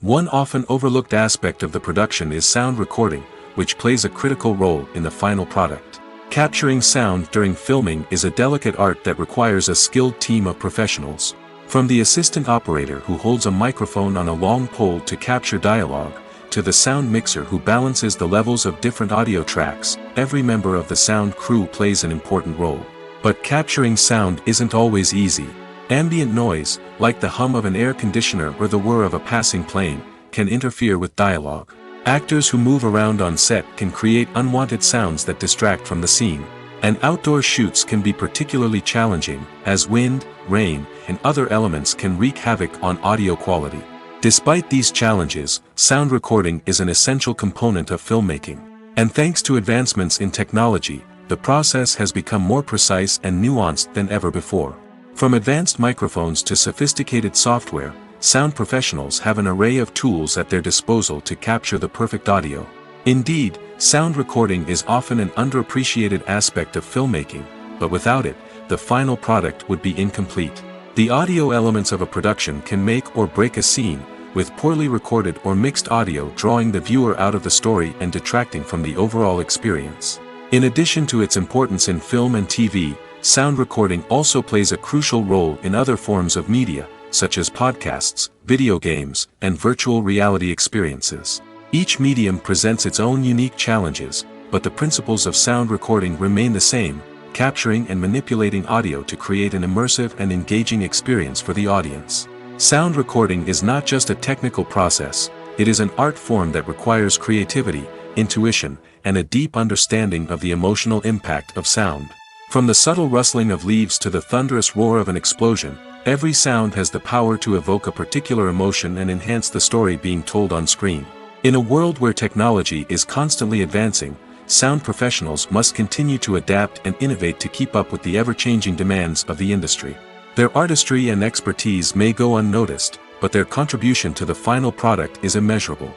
One often overlooked aspect of the production is sound recording, which plays a critical role in the final product. Capturing sound during filming is a delicate art that requires a skilled team of professionals. From the assistant operator who holds a microphone on a long pole to capture dialogue, to the sound mixer who balances the levels of different audio tracks, every member of the sound crew plays an important role. But capturing sound isn't always easy. Ambient noise, like the hum of an air conditioner or the whir of a passing plane, can interfere with dialogue. Actors who move around on set can create unwanted sounds that distract from the scene. And outdoor shoots can be particularly challenging, as wind, rain, and other elements can wreak havoc on audio quality. Despite these challenges, sound recording is an essential component of filmmaking. And thanks to advancements in technology, the process has become more precise and nuanced than ever before. From advanced microphones to sophisticated software, sound professionals have an array of tools at their disposal to capture the perfect audio. Indeed, sound recording is often an underappreciated aspect of filmmaking, but without it, the final product would be incomplete. The audio elements of a production can make or break a scene, with poorly recorded or mixed audio drawing the viewer out of the story and detracting from the overall experience. In addition to its importance in film and TV, sound recording also plays a crucial role in other forms of media, such as podcasts, video games, and virtual reality experiences. Each medium presents its own unique challenges, but the principles of sound recording remain the same, capturing and manipulating audio to create an immersive and engaging experience for the audience. Sound recording is not just a technical process, it is an art form that requires creativity, intuition, and a deep understanding of the emotional impact of sound. From the subtle rustling of leaves to the thunderous roar of an explosion, every sound has the power to evoke a particular emotion and enhance the story being told on screen. In a world where technology is constantly advancing, sound professionals must continue to adapt and innovate to keep up with the ever-changing demands of the industry. Their artistry and expertise may go unnoticed, but their contribution to the final product is immeasurable.